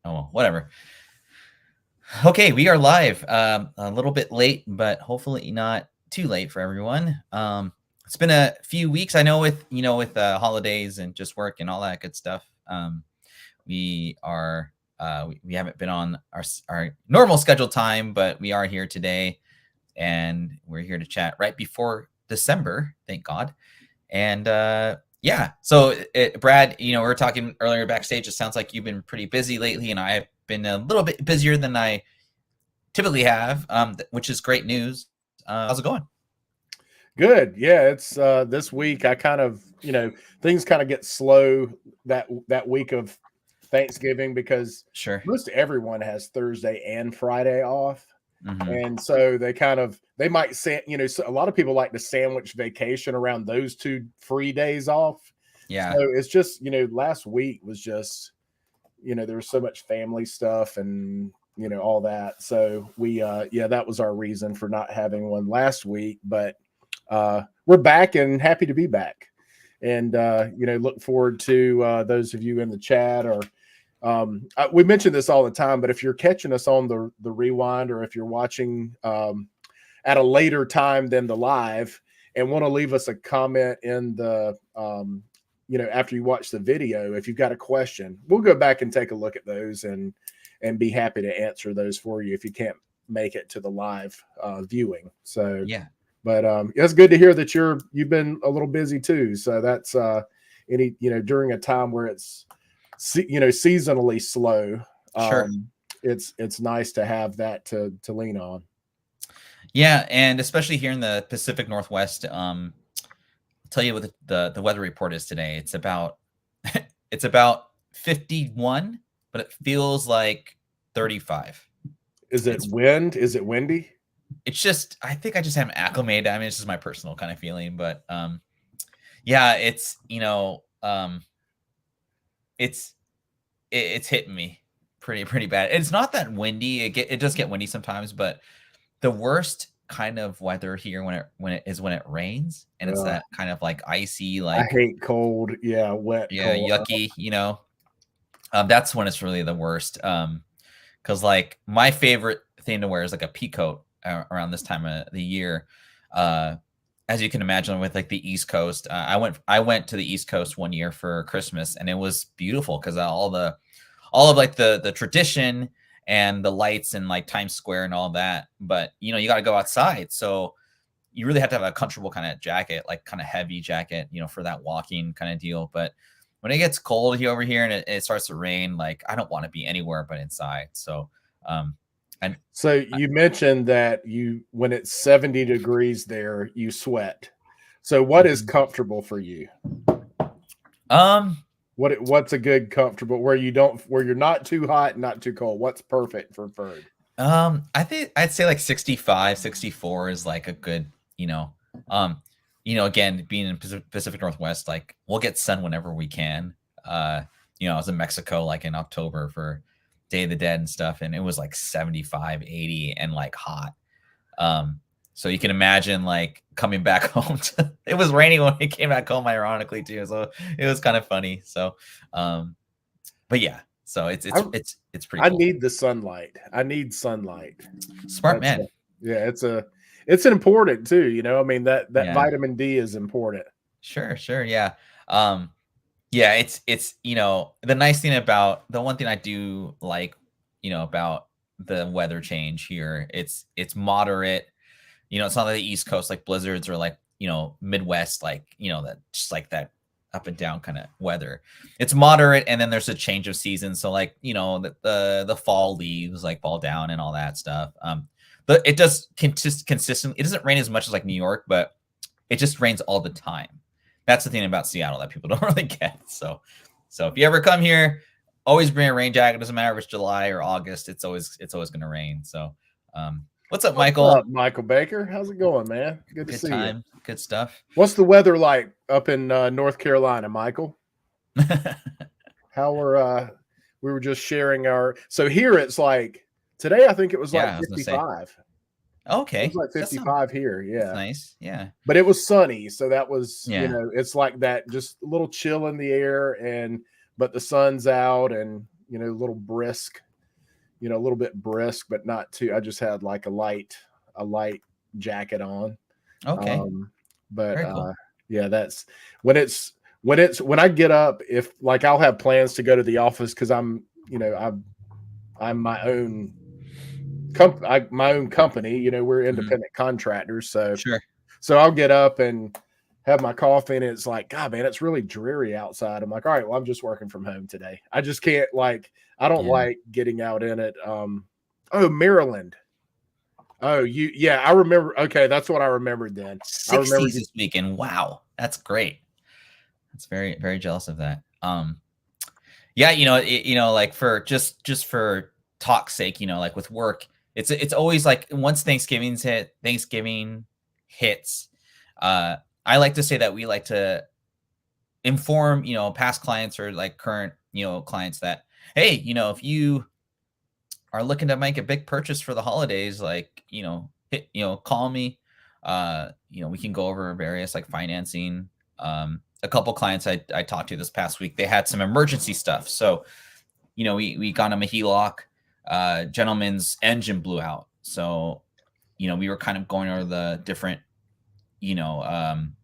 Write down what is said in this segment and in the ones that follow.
Oh, well, whatever. Okay, we are live. A little bit late, but hopefully not too late for everyone. It's been a few weeks. I know with holidays and just work and all that good stuff. We are we haven't been on our normal scheduled time, but we are here today, and we're here to chat right before December. Thank God. And yeah, so Brad, we were talking earlier backstage. It sounds like you've been pretty busy lately, and I've been a little bit busier than I typically have, which is great news. How's it going? Good. Yeah, it's this week I kind of, things kind of get slow that week of Thanksgiving because Sure. most everyone has Thursday and Friday off. Mm-hmm. And so they might say, so a lot of people like to sandwich vacation around those two free days off. Yeah. So it's just, last week was just, there was so much family stuff and all that. So we that was our reason for not having one last week, but we're back and happy to be back. And look forward to those of you in the chat or we mention this all the time, but if you're catching us on the rewind or if you're watching at a later time than the live and want to leave us a comment in the after you watch the video, if you've got a question, we'll go back and take a look at those and be happy to answer those for you if you can't make it to the live viewing. So Yeah. but it's good to hear that you've been a little busy too. So that's during a time where it's seasonally slow. Sure. It's nice to have that to lean on. Yeah, and especially here in the Pacific Northwest, I'll tell you what the weather report is today. It's about it's about 51, but it feels like 35. Is it wind? Is it windy? It's just, I think I just haven't acclimated. I mean, it's just my personal kind of feeling, but yeah, it's it's hitting me pretty bad. It's not that windy. It does get windy sometimes, but the worst kind of weather here when it rains, and it's that kind of like icy, like I hate cold. Yeah, wet. Yeah, cold. yucky. That's when it's really the worst. Because like my favorite thing to wear is like a pea coat around this time of the year. As you can imagine, with like the East Coast, I went to the East Coast one year for Christmas, and it was beautiful because all of like the tradition and the lights and like Times Square and all that. But you got to go outside, so you really have to have a comfortable kind of jacket, like kind of heavy jacket, for that walking kind of deal. But when it gets cold here over here and it starts to rain, like I don't want to be anywhere but inside. So, and so you mentioned that when it's 70 degrees there, you sweat. So what is comfortable for you? What's a good comfortable where you're not too hot, not too cold? What's perfect for Ferg? I think I'd say like 65, 64 is like a good, again, being in Pacific Northwest, like we'll get sun whenever we can. I was in Mexico like in October for Day of the Dead and stuff, and it was like 75, 80 and like hot. So you can imagine like coming back home. It was raining when we came back home, ironically too. So it was kind of funny. So, but yeah, so it's pretty. I need the sunlight. I need sunlight. Smart man. Yeah, it's important too. I mean that vitamin D is important. Sure, yeah. Yeah, it's the nice thing about the one thing I do like, about the weather change here, it's moderate. It's not like the East Coast like blizzards or like, Midwest, like, that just like that up and down kind of weather. It's moderate, and then there's a change of season. So like, the fall leaves like fall down and all that stuff. But it does consistently. It doesn't rain as much as like New York, but it just rains all the time. That's the thing about Seattle that people don't really get. So if you ever come here, always bring a rain jacket. It doesn't matter if it's July or August. It's always going to rain. So, what's up, Michael? What's up, Michael Baker? How's it going, man? Good to see you. Good stuff. What's the weather like up in North Carolina, Michael? How we were just sharing so here it's like today. I think it was like 55. Okay, it was like 55 here. Yeah, that's nice. Yeah, but it was sunny, so that was it's like that, just a little chill in the air, but the sun's out, and a little brisk, a little bit brisk, but not too. I just had like a light jacket on. Okay. Um, but Very cool. yeah, that's when I get up. If like I'll have plans to go to the office because I'm my own company. We're Mhm. independent contractors, so Sure. I'll get up and have my coffee, and it's like, God, man, it's really dreary outside. I'm like, all right, well, I'm just working from home today. I just can't I don't Yeah. like getting out in it. Oh, Maryland. Oh, yeah, I remember. Okay, that's what I remembered then. I remember 60s you. this weekend. Wow. That's great. That's very, very jealous of that. Yeah, like for just for talk's sake, like with work, it's always like once Thanksgiving hits, uh, I like to say that we like to inform, past clients or like current, clients that, hey, if you are looking to make a big purchase for the holidays, like, call me. We can go over various like financing. A couple clients I talked to this past week, they had some emergency stuff. So, we got him a HELOC. Gentleman's engine blew out. So, we were kind of going over the different, you know, um,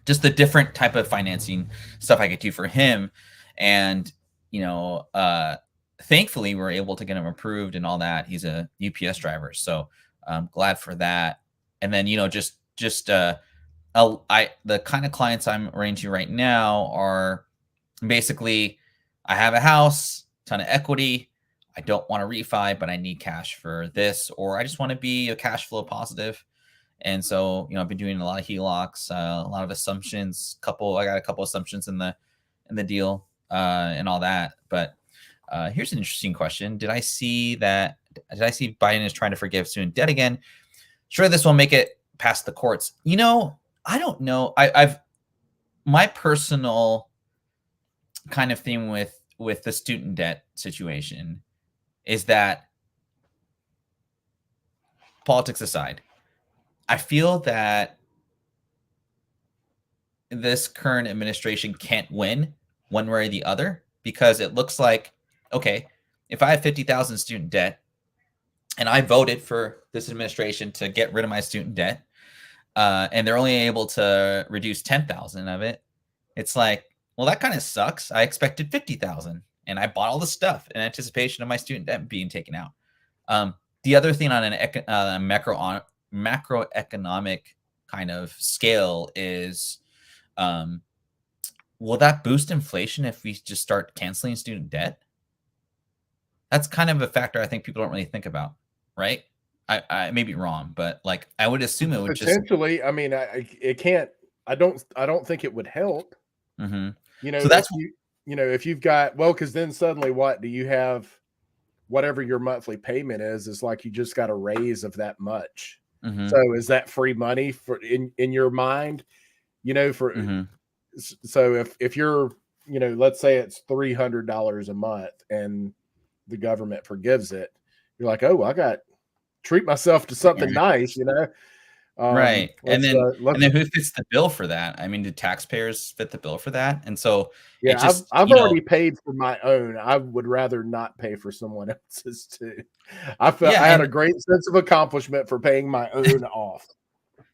just the different type of financing stuff I could do for him. And, you know, uh, thankfully we were able to get him approved and all that. He's a UPS driver. So I'm glad for that. And then, the kind of clients I'm arranging right now are basically, I have a house, ton of equity. I don't want to refi, but I need cash for this, or I just want to be a cash flow positive. And so, I've been doing a lot of HELOCs, a lot of assumptions. I got a couple assumptions in the deal, and all that. But here's an interesting question: Did I see Biden is trying to forgive student debt again? Sure, this will make it past the courts. I don't know. I've my personal kind of theme with the student debt situation is that, politics aside, I feel that this current administration can't win one way or the other, because it looks like, okay, if I have 50,000 student debt and I voted for this administration to get rid of my student debt, and they're only able to reduce 10,000 of it, it's like, well, that kind of sucks. I expected 50,000 and I bought all the stuff in anticipation of my student debt being taken out. The other thing on an macroeconomic kind of scale is, um, will that boost inflation if we just start canceling student debt? That's kind of a factor I think people don't really think about, right? I may be wrong, but like I would assume it would just. Potentially, I mean, it can't. I don't think it would help. Mhm. You know, So that's. if you've got, well, because then suddenly, what do you have? Whatever your monthly payment is like you just got a raise of that much. So Mhm, is that free money for in your mind? For mhm. so if you're, let's say it's $300 a month and the government forgives it, you're like, oh, I got treat myself to something nice. Right. And Let's then let's who fits the bill for that? I mean, do taxpayers fit the bill for that? And so it Yeah, I've just, I've already paid for my own. I would rather not pay for someone else's too. yeah, I had and a great sense of accomplishment for paying my own off.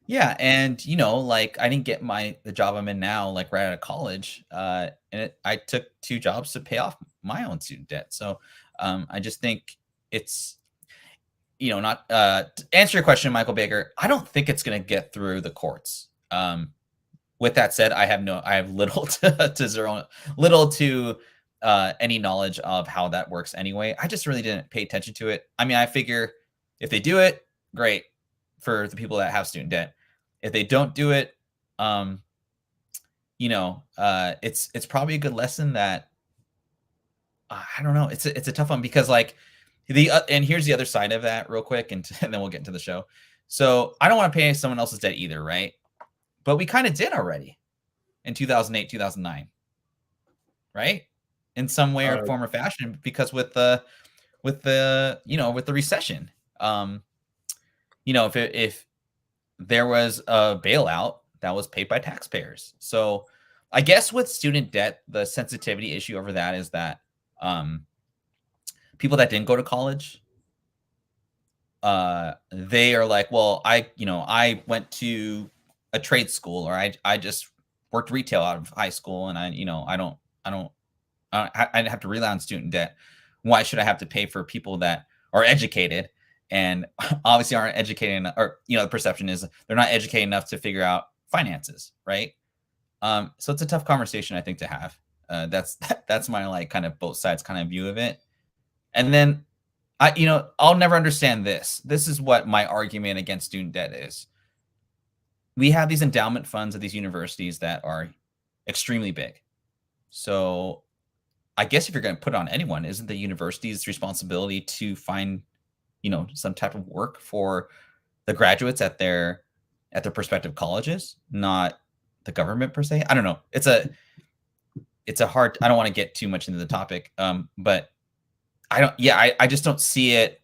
yeah, and like I didn't get the job I'm in now like right out of college. And I took two jobs to pay off my own student debt. So I just think it's, not to answer your question, Michael Baker, I don't think it's gonna get through the courts. With that said, I have little to zero, little to any knowledge of how that works anyway. I just really didn't pay attention to it. I mean, I figure if they do it, great for the people that have student debt. If they don't do it, um, it's probably a good lesson that, I don't know. It's a tough one because like and here's the other side of that real quick, and, and then we'll get into the show. So I don't want to pay someone else's debt either, right? But we kind of did already in 2008, 2009, right? In some way or Uh, form or fashion, because with the recession, um, if there was a bailout that was paid by taxpayers. So I guess with student debt, the sensitivity issue over that is that, um, people that didn't go to college, they are like, well, I went to a trade school, or I just worked retail out of high school, and I didn't have to rely on student debt. Why should I have to pay for people that are educated and obviously aren't educated enough, or the perception is they're not educated enough to figure out finances, right? So it's a tough conversation, I think, to have. That's my like kind of both sides kind of view of it. And then I'll never understand this. This is what my argument against student debt is. We have these endowment funds at these universities that are extremely big. So I guess if you're going to put it on anyone, isn't the university's responsibility to find, some type of work for the graduates at their prospective colleges, not the government per se? I don't know. It's a hard. I don't want to get too much into the topic, but I don't. Yeah, I just don't see it.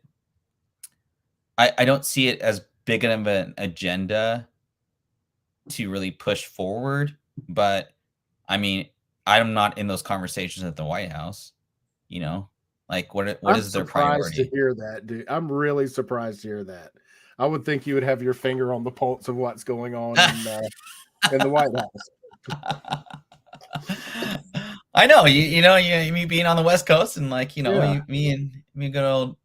I don't see it as big of an agenda to really push forward. But I mean, I'm not in those conversations at the White House. Like what is their surprised to priority? hear that, dude. I'm really surprised to hear that. I would think you would have your finger on the pulse of what's going on in the White House. I know, me being on the West Coast, and like, Yeah. me good old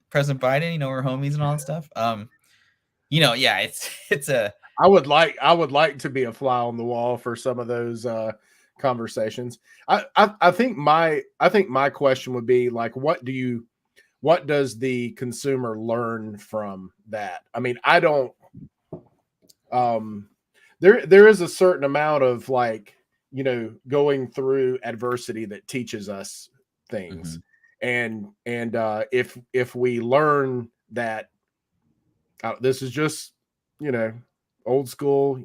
President Biden, we're homies and all that stuff. Yeah, it's a. I would like to be a fly on the wall for some of those conversations. I think my question would be like, what does the consumer learn from that? I mean, I don't. There is a certain amount of like, going through adversity that teaches us things. Mm-hmm. And if we learn that this is just, old school,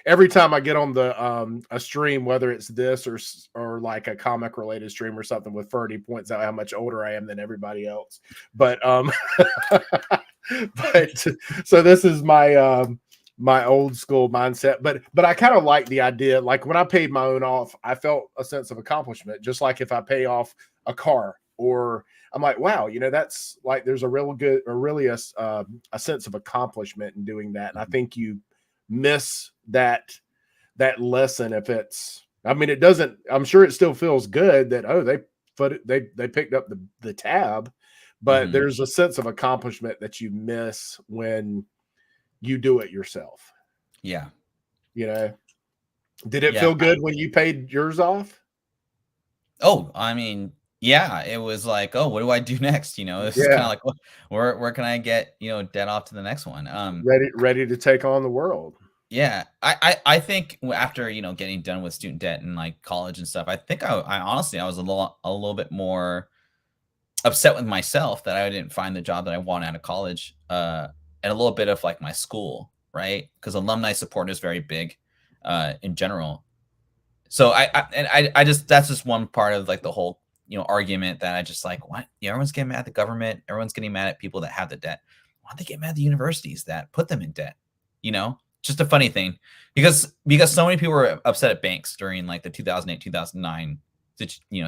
every time I get on the a stream, whether it's this or like a comic related stream or something with Ferdy, points out how much older I am than everybody else. But but so this is my my old school mindset, but I kind of like the idea. Like when I paid my own off, I felt a sense of accomplishment, just like if I pay off a car, or I'm like, wow, that's like, there's really a sense of accomplishment in doing that. And I think you miss that lesson if it's, I mean, it doesn't, I'm sure it still feels good that, oh, they picked up the tab, but Mm-hmm. there's a sense of accomplishment that you miss when you do it yourself. Yeah. Did it feel good when you paid yours off? Oh, I mean, yeah, it was like, oh, what do I do next? It's kind of like, where can I get, debt off to the next one? Ready to take on the world. Yeah, I think after getting done with student debt and like college and stuff, I think I honestly I was a little bit more upset with myself that I didn't find the job that I want out of college, and a little bit of like my school, right? Because alumni support is very big, in general. So I just, that's just one part of like the whole argument that I just like, what? Everyone's getting mad at the government, everyone's getting mad at people that have the debt. Why don't they get mad at the universities that put them in debt? Just a funny thing, because so many people were upset at banks during like the 2008 2009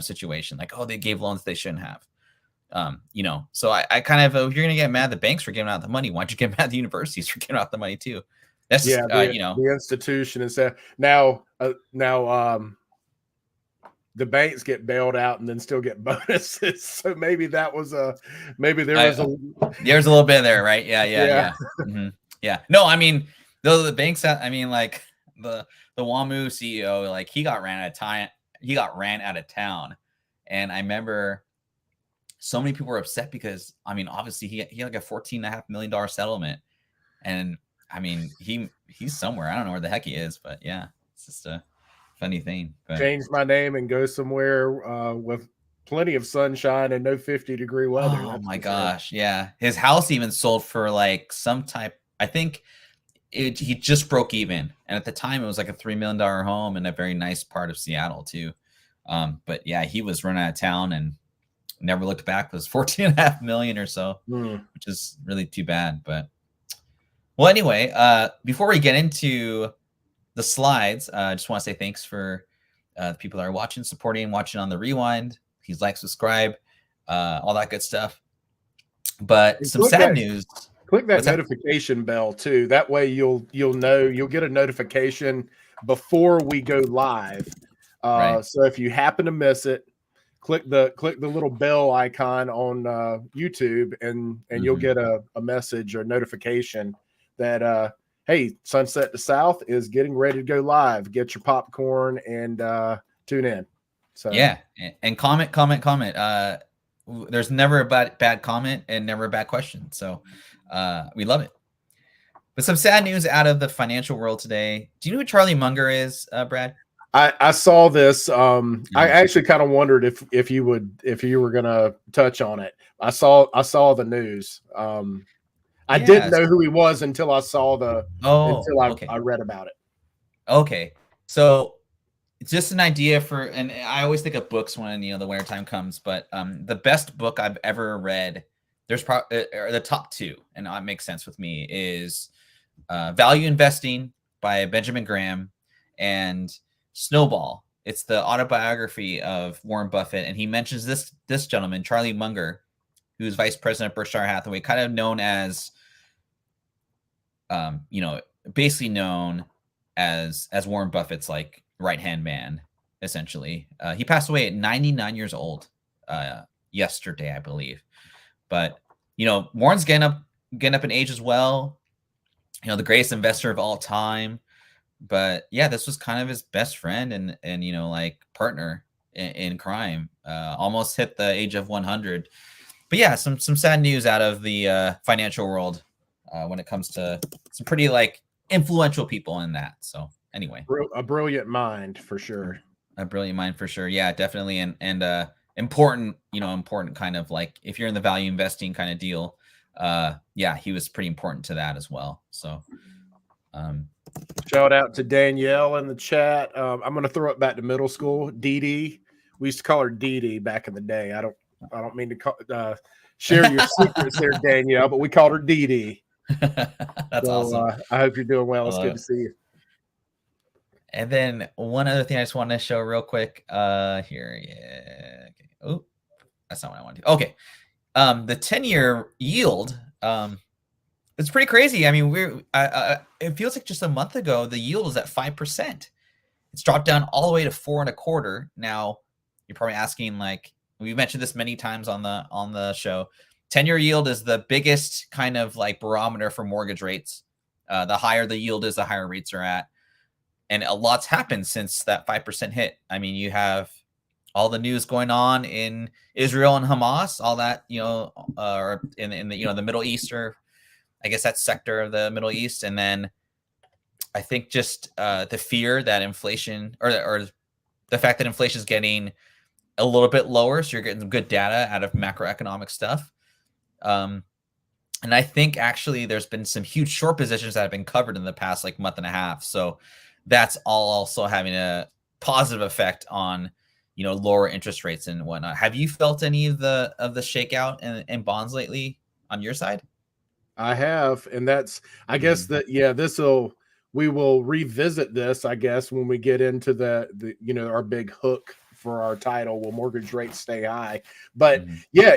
situation, like, oh, they gave loans they shouldn't have. So I kind of, if you're gonna get mad at the banks for giving out the money, why don't you get mad at the universities for giving out the money too? That's just, the institution is now the banks get bailed out and then still get bonuses. So maybe that was there's a little bit there, right? Yeah. Mm-hmm. Yeah. No, I mean, the banks, I mean, like the WAMU CEO, like he got ran out of town. And I remember so many people were upset because, I mean, obviously he had like a $14.5 million settlement. And I mean, he's somewhere. I don't know where the heck he is, but yeah, it's just a funny thing. But change my name and go somewhere with plenty of sunshine and no 50-degree weather. Oh my gosh, yeah. His house even sold for like some type, I think he just broke even. And at the time it was like a $3 million home in a very nice part of Seattle too. But yeah, he was run out of town and never looked back. It was 14.5 million or so, which is really too bad. But well, anyway, before we get into the slides, I just want to say thanks for the people that are watching on the rewind. Please like, subscribe. all that good stuff. But And some sad news. click that What's that? notification bell too. That way you'll know, you'll get a notification before we go live. Right. So if you happen to miss it, click the little bell icon on YouTube, and you'll Mhm. get a message or notification that hey, Sunset to South is getting ready to go live. Get your popcorn and tune in. So Yeah, and comment, comment, comment. There's never a bad comment and never a bad question. So we love it. But some sad news out of the financial world today. Do you know who Charlie Munger is, Brad? I saw this. I Uh-huh. actually kind of wondered if you were gonna touch on it. I saw the news. I didn't Yes. know who he was until I saw Oh, until okay. I read about it. Okay. So it's just an idea for, and I always think of books when the winter time comes, but the best book I've ever read, there's probably the top two, and it makes sense with me, is Value Investing by Benjamin Graham and Snowball. It's the autobiography of Warren Buffett, and he mentions this gentleman, Charlie Munger, who's vice president of Berkshire Hathaway, kind of known as, basically known as Warren Buffett's like right hand man, essentially. He passed away at 99 years old yesterday, I believe. But Warren's getting up in age as well. The greatest investor of all time. But yeah, this was kind of his best friend and like partner in crime. Almost hit the age of 100. But yeah, some sad news out of the financial world when it comes to some pretty like influential people in that. So anyway, A brilliant mind for sure. a brilliant mind for sure. Yeah, definitely, and important. Important kind of like if you're in the value investing kind of deal. Yeah, he was pretty important to that as well. So. Shout out to Danielle in the chat. I'm going to throw it back to middle school. Dee Dee, we used to call her Dee Dee back in the day. I don't mean to share your secrets there, Danielle, but we called her Dee Dee. That's So awesome. I hope you're doing well. I It's love good it. to see you. And then one other thing I just wanted to show real quick. Here, yeah. Okay. Oh, that's not what I wanted to. Okay. The 10-year yield. It's pretty crazy. I mean, it feels like just a month ago the yield was at 5%. It's dropped down all the way to 4.25. Now, you're probably asking, like, we mentioned this many times on the show. 10-year yield is the biggest kind of like barometer for mortgage rates. The higher the yield is, the higher rates are at. And a lot's happened since that 5% hit. I mean, you have all the news going on in Israel and Hamas, all that, or in the the Middle East, or I guess that sector of the Middle East. And then I think just the fear that inflation or the fact that inflation is getting a little bit lower. So you're getting some good data out of macroeconomic stuff. And I think actually there's been some huge short positions that have been covered in the past like month and a half. So that's all also having a positive effect on, lower interest rates and whatnot. Have you felt any of the shakeout in bonds lately on your side? I have, and that's, I guess Mhm. that, yeah, we will revisit this, I guess, when we get into the our big hook for our title. Will mortgage rates stay high? But Mhm. yeah,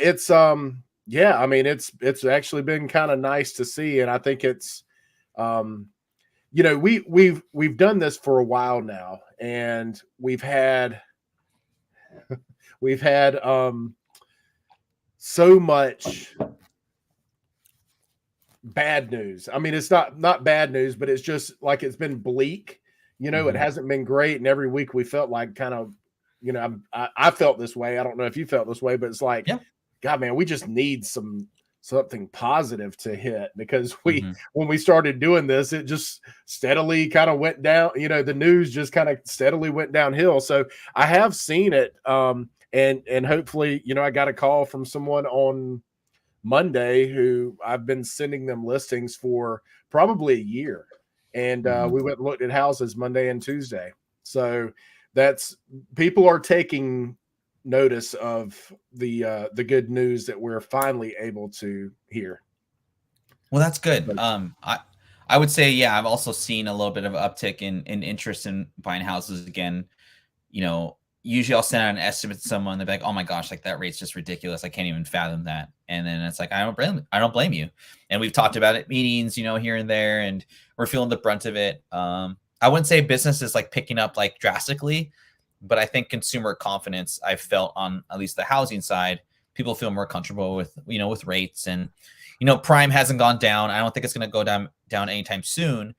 yeah, I mean, it's actually been kind of nice to see. And I think it's, we've done this for a while now, and we've had so much bad news. I mean, it's not bad news, but it's just like it's been bleak. It Mhm. hasn't been great, and every week we felt like kind of, I felt this way. I don't know if you felt this way, but it's like, Yeah. God, man, we just need something positive to hit, because Mhm. when we started doing this, it just steadily kind of went down. The news just kind of steadily went downhill. So I have seen it, and hopefully, I got a call from someone on Monday who I've been sending them listings for probably a year. And Mhm. we went and looked at houses Monday and Tuesday. So that's, people are taking notice of the good news that we're finally able to hear. Well, that's good. So, I would say, yeah, I've also seen a little bit of uptick in interest in buying houses again. usually I'll send out an estimate to someone. They're like, "Oh my gosh, like that rate's just ridiculous. I can't even fathom that." And then it's like, I don't blame you. And we've talked about it meetings, here and there, and we're feeling the brunt of it. I wouldn't say business is like picking up like drastically, but I think consumer confidence I've felt on at least the housing side, people feel more comfortable with with rates, and prime hasn't gone down. I don't think it's going to go down anytime soon.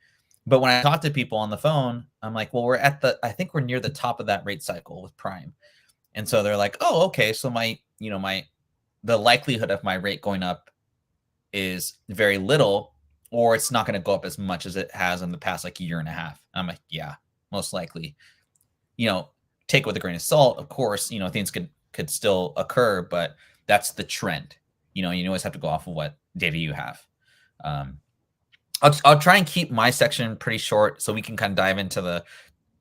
But when I talk to people on the phone, I'm like, well, I think we're near the top of that rate cycle with prime. And so they're like, oh, okay. So the likelihood of my rate going up is very little, or it's not going to go up as much as it has in the past like year and a half. I'm like, yeah, most likely. Take it with a grain of salt. Of course, things could still occur, but that's the trend. You always have to go off of what data you have. I'll try and keep my section pretty short so we can kind of dive into the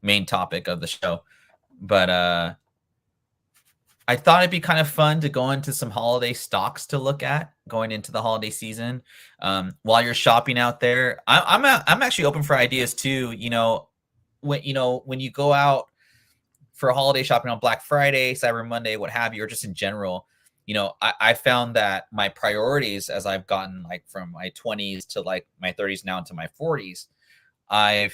main topic of the show. But I thought it'd be kind of fun to go into some holiday stocks to look at going into the holiday season. While you're shopping out there, I'm actually open for ideas too. When you go out for holiday shopping on Black Friday, Cyber Monday, what have you, or just in general, I found that my priorities as I've gotten like from my 20s to like my 30s now into my 40s, I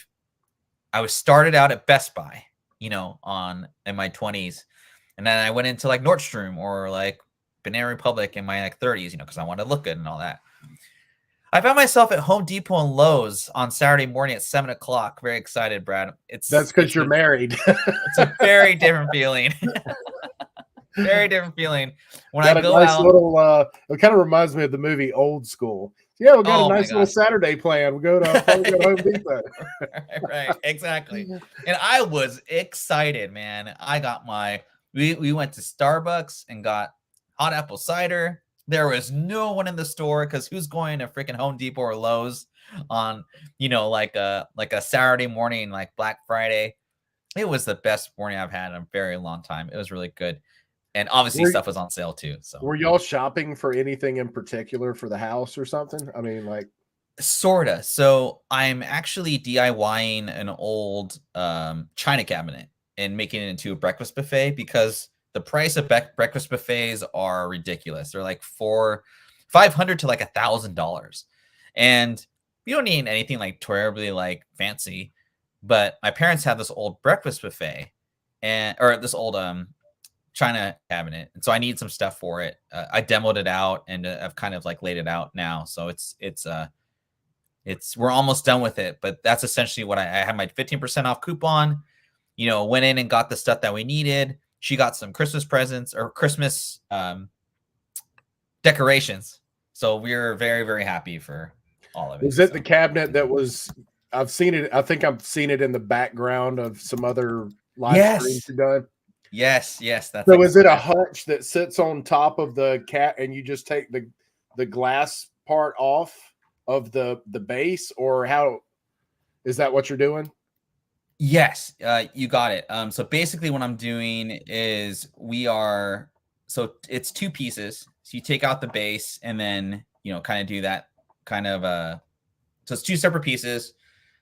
was started out at Best Buy, in my 20s. And then I went into like Nordstrom or like Banana Republic in my like 30s, because I wanted to look good and all that. I found myself at Home Depot and Lowe's on Saturday morning at 7 o'clock. Very excited, Brad. That's because you're married. It's a very different feeling. Very different feeling when I go nice out. Little, it kind of reminds me of the movie Old School. Yeah, we got a nice little Saturday plan. We go to Home Depot. Right, exactly. And I was excited, man. I got we went to Starbucks and got hot apple cider. There was no one in the store because who's going to freaking Home Depot or Lowe's on, like a Saturday morning, like Black Friday. It was the best morning I've had in a very long time. It was really good. And obviously stuff was on sale too. So were y'all shopping for anything in particular for the house or something? I mean, like sorta. So I'm actually DIYing an old china cabinet and making it into a breakfast buffet because the price of breakfast buffets are ridiculous. They're like $500 to like $1,000. And you don't need anything like terribly like fancy. But my parents had this old breakfast buffet or this old china cabinet, and so I need some stuff for it. I demoed it out and I've kind of like laid it out now, so we're almost done with it. But that's essentially what I had my 15% off coupon. Went in and got the stuff that we needed. She got some Christmas presents or Christmas decorations, so we're very, very happy for all of it. Was it the cabinet that was? I've seen it. I think I've seen it in the background of some other live streams you've done. Yes. That's so. Is it a hutch that sits on top of the cat, and you just take the glass part off of the base, or how is that what you're doing? Yes, you got it. So basically, what I'm doing is so it's two pieces. So you take out the base, and then kind of do that kind of so it's two separate pieces.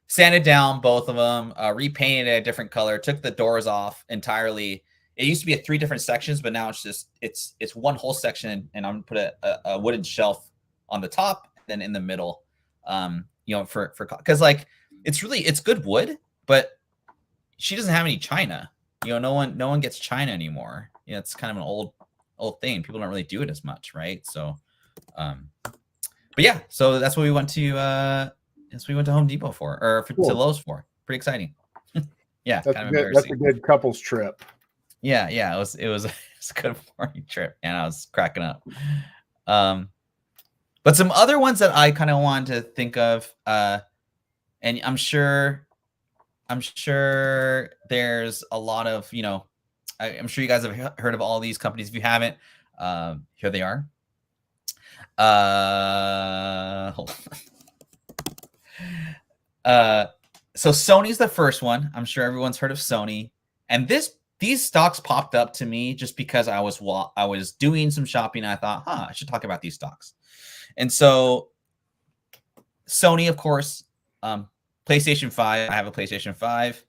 Sanded down both of them, repainted it a different color, took the doors off entirely. It used to be 3 different sections, but now it's one whole section, and I'm gonna put a wooden shelf on the top, and then in the middle, for because like it's good wood, but she doesn't have any china. No one gets china anymore. It's kind of an old thing. People don't really do it as much, right? So, but yeah, so that's what we went to. We went to Home Depot to Lowe's for. Pretty exciting. Yeah, that's kind of embarrassing. That's a good couples trip. Yeah, it was a good morning trip, and I was cracking up. But some other ones that I kind of wanted to think of, and I'm sure there's a lot of I'm sure you guys have heard of all these companies. If you haven't, here they are. Hold on. So Sony's the first one. I'm sure everyone's heard of Sony, and these stocks popped up to me just because I was doing some shopping. And I thought, I should talk about these stocks. And so Sony, of course, PlayStation 5. I have a PlayStation 5.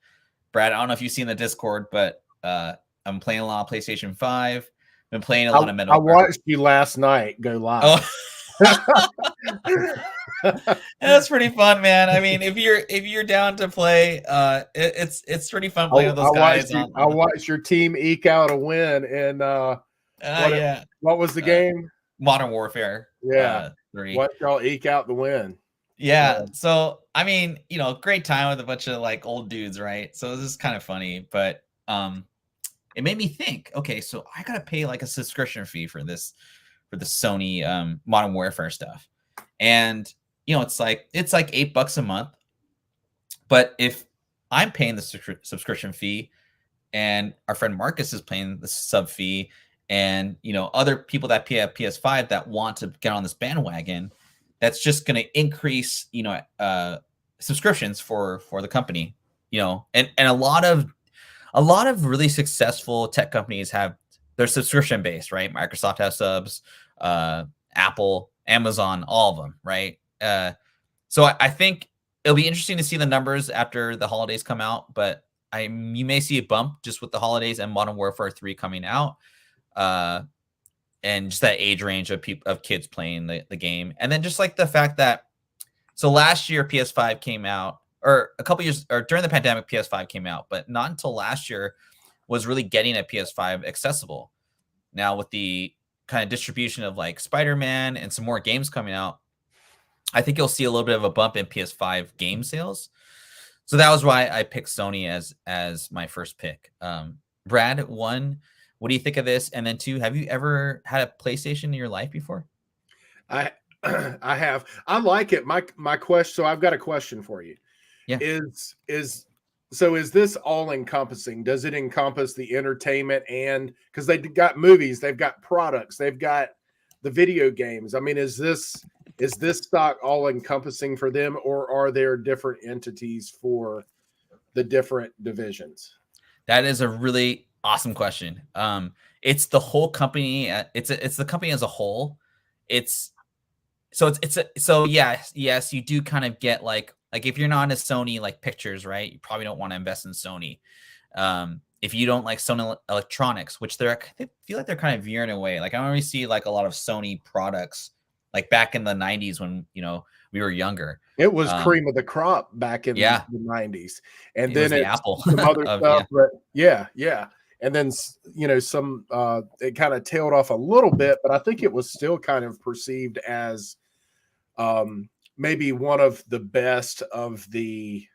Brad, I don't know if you've seen the Discord, but I'm I'm playing a lot of PlayStation 5. Been playing a I, lot of I Metal Gear. watched you last night go live. Oh, that's pretty fun, man. I mean, if you're down to play, it's pretty fun playing with those guys I on the. watched your team eke out a win, and Yeah, what was the game? Modern Warfare Yeah, 3. what y'all eke out the win? Yeah. So, So I mean, great time with a bunch of like old dudes, right? So this is kind of funny, but it made me think, okay, so I gotta pay like a subscription fee for the Sony Modern Warfare stuff. And it's like $8 a month. But if I'm paying the subscription fee and our friend Marcus is paying the sub fee, and other people that pay a PS5 that want to get on this bandwagon, that's just going to increase subscriptions for the company. And a lot of really successful tech companies have their subscription based, right? Microsoft has subs, Apple, Amazon, all of them, right? So I think it'll be interesting to see the numbers after the holidays come out, but you may see a bump just with the holidays and Modern Warfare 3 coming out, and just that age range of kids playing the game, and then just like the fact that last year PS5 came out, or a couple years, or during the pandemic PS5 came out, but not until last year was really getting a PS5 accessible. Now with the kind of distribution of like Spider-Man and some more games coming out, I think you'll see a little bit of a bump in PS5 game sales. So that was why I picked Sony as my first pick. Brad, one, what do you think of this? And then two, have you ever had a PlayStation in your life before? I I have. I like it. My question. So I've got a question for you. Yeah. Is this all encompassing? Does it encompass the entertainment, and because they've got movies, they've got products, they've got the video games? I mean, is this stock all encompassing for them, or are there different entities for the different divisions? That is a really awesome question. It's the whole company. It's the company as a whole. So yes, you do kind of get like if you're not a Sony like pictures, right? You probably don't want to invest in Sony. If you don't like Sony Electronics, which I feel like they're kind of veering away. Like I don't really see like a lot of Sony products like back in the 90s when we were younger. It was cream of the crop back in the 90s, and then the Apple some other stuff. But yeah. And then some it kind of tailed off a little bit, but I think it was still kind of perceived as maybe one of the best of the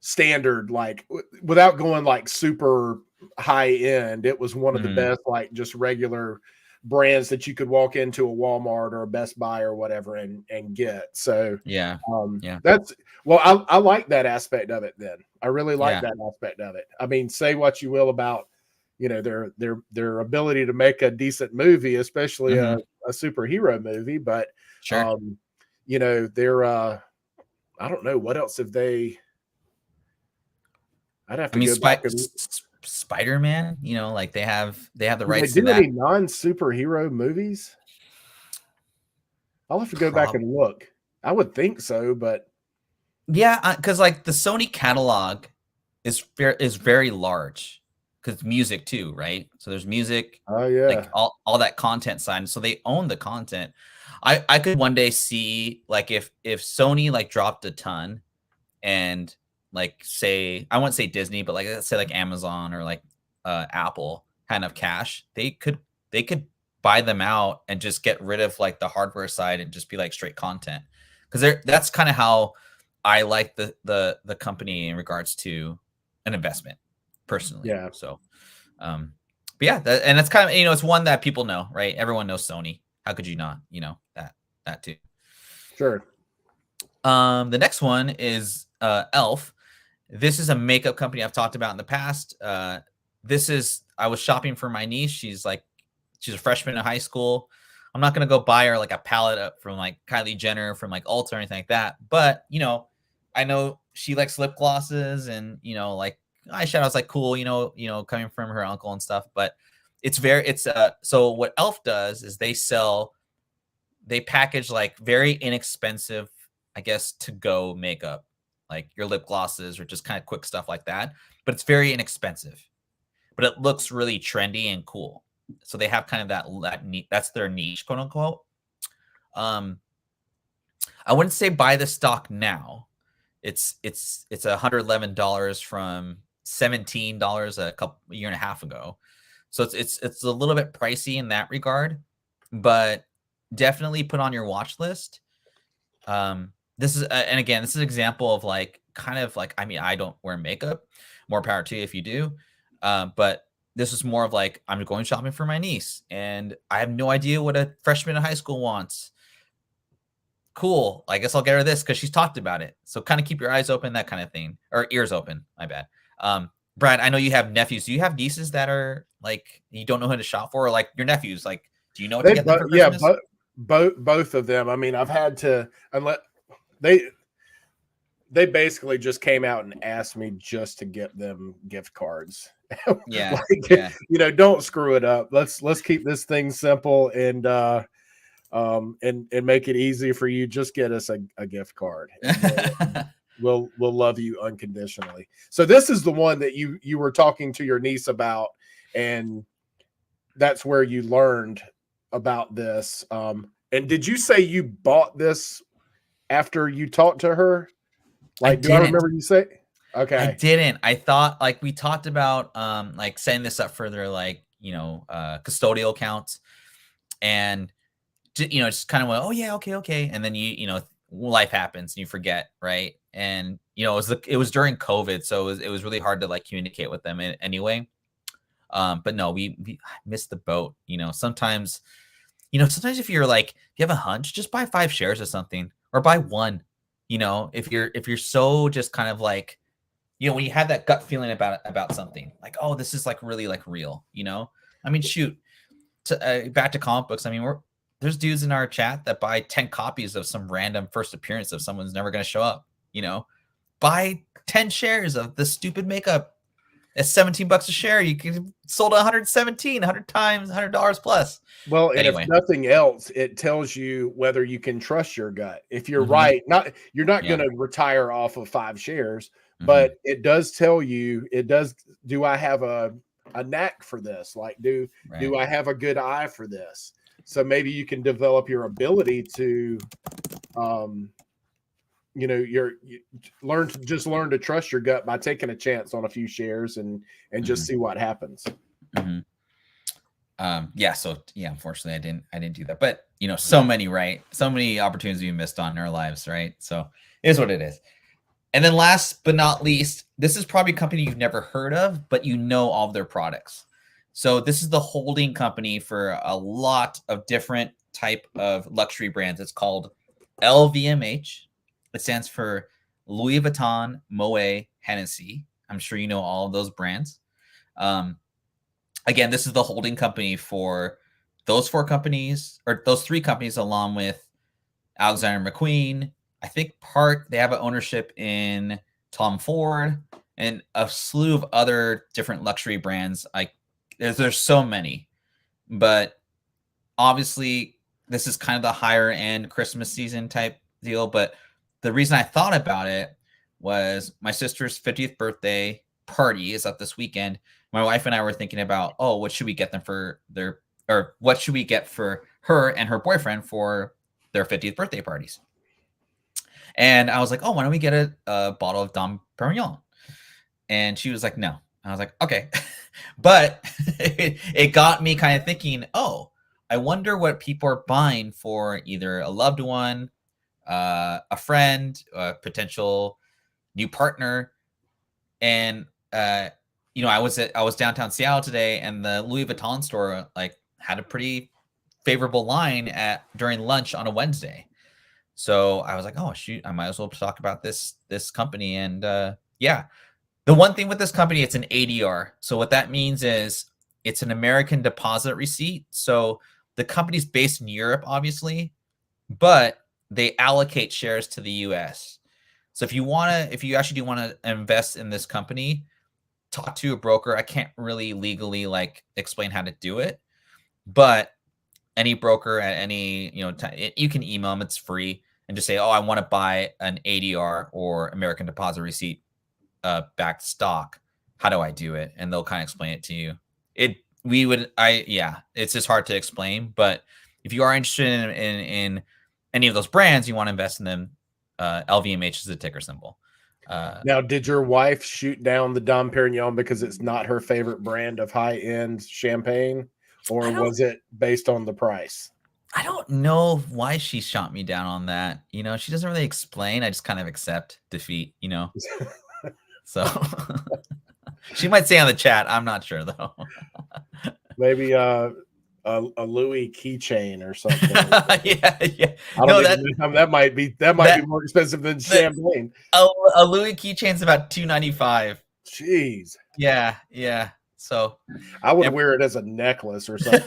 standard, like without going like super high end. It was one of the best, like just regular brands that you could walk into a Walmart or a Best Buy or whatever and get. So that's I like that aspect of it. Then I really like that aspect of it. I mean, say what you will about their ability to make a decent movie, especially a superhero movie, but sure. they're I don't know what else have they. I'd have to go back and Spider-Man, like they have the rights to that. Any non-superhero movies? I'll have to go back and look. I would think so, but yeah, because like the Sony catalog is very large, because music too, right? So there's music, like all that content side, so they own the content. I could one day see like if Sony like dropped a ton, and like say, I wouldn't say Disney, but like let's say like Amazon or like Apple kind of cash, they could buy them out and just get rid of like the hardware side and just be like straight content, because that's kind of how I like the company in regards to an investment personally. Yeah. So but yeah, and it's kind of it's one that people know, right? Everyone knows Sony. How could you not that too? Sure. The next one is Elf. This is a makeup company I've talked about in the past. I was shopping for my niece. She's a freshman in high school. I'm not going to go buy her like a palette from like Kylie Jenner from like Ulta or anything like that. But, I know she likes lip glosses and, like eyeshadows, like cool, coming from her uncle and stuff. But so what Elf does is they package like very inexpensive, I guess, to go makeup, like your lip glosses or just kind of quick stuff like that. But it's very inexpensive. but it looks really trendy and cool. So they have kind of that's their niche, quote unquote. Um, I wouldn't say buy the stock now. It's $111 from $17 a year and a half ago. So it's a little bit pricey in that regard, but definitely put on your watch list. This is and again, this is an example of like kind of like, I mean, I don't wear makeup. More power to you if you do. But this is more of like, I'm going shopping for my niece and I have no idea what a freshman in high school wants. Cool. I guess I'll get her this because she's talked about it. So kind of keep your eyes open, that kind of thing, or ears open. My bad. Brad, I know you have nephews. Do you have nieces that are like you don't know who to shop for, or like your nephews? Like, do you know what to get them for Christmas? Both of them. I mean, I've had to unless they basically just came out and asked me just to get them gift cards. Yeah, like, yeah. You know, don't screw it up. Let's keep this thing simple and make it easy for you. Just get us a gift card. And we'll love you unconditionally. So this is the one that you were talking to your niece about, and that's where you learned about this. And did you say you bought this after you talked to her? Like, do I remember you say? Okay. I didn't. I thought like we talked about like setting this up for their like, custodial accounts, and just kind of went, oh yeah, okay. And then life happens and you forget, right? And it was during COVID, so it was really hard to like communicate with them anyway. But no, we missed the boat. Sometimes if you're like, you have a hunch, just buy 5 shares of something or buy one. If you're so just kind of like, when you have that gut feeling about something, like, oh, this is like really like real. I mean, shoot, back to comic books. I mean, there's dudes in our chat that buy 10 copies of some random first appearance of someone's never going to show up. Buy 10 shares of the stupid makeup at $17 a share. You can sold 117, 100 times, $100 plus. Well, and anyway, if nothing else, it tells you whether you can trust your gut. If you're right, you're not going to retire off of 5 shares, but it does tell you, do I have a knack for this? Like, do I have a good eye for this? So maybe you can develop your ability to, learn to trust your gut by taking a chance on a few shares and just see what happens. Unfortunately I didn't do that, but so many opportunities we missed on in our lives, right? So it is what it is. And then last but not least, this is probably a company you've never heard of, but all of their products. So this is the holding company for a lot of different type of luxury brands. It's called LVMH. It stands for Louis Vuitton, Moet, Hennessy. I'm sure you know all of those brands. Again, this is the holding company for those 4 companies, or those 3 companies, along with Alexander McQueen. I think they have an ownership in Tom Ford and a slew of other different luxury brands. There's so many, but obviously this is kind of the higher end Christmas season type deal. But the reason I thought about it was my sister's 50th birthday party is up this weekend. My wife and I were thinking about, what should we get them what should we get for her and her boyfriend for their 50th birthday parties? And I was like, why don't we get a bottle of Dom Perignon? And she was like, no. I was like, okay. But it got me kind of thinking, I wonder what people are buying for either a loved one, a friend, a potential new partner. And I was downtown Seattle today, and the Louis Vuitton store had a pretty favorable line during lunch on a Wednesday. So I was like, oh shoot, I might as well talk about this company. And the one thing with this company, it's an ADR. So what that means is it's an American deposit receipt. So the company's based in Europe, obviously, but they allocate shares to the US. So if you actually do want to invest in this company, talk to a broker. I can't really legally explain how to do it, but any broker at any time, you can email them. It's free, and just say, I want to buy an ADR or American deposit receipt backed stock, how do I do it? And they'll kind of explain it to you. It's just hard to explain, but if you are interested in any of those brands, you want to invest in them, LVMH is the ticker symbol. Now, did your wife shoot down the Dom Perignon because it's not her favorite brand of high-end champagne, or was it based on the price? I don't know why she shot me down on that. She doesn't really explain. I just kind of accept defeat, So she might say on the chat. I'm not sure though. Maybe a Louis keychain or something. Yeah. That might be more expensive than champagne. A Louis keychain's about $295. Jeez. Yeah. So I would wear it as a necklace or something.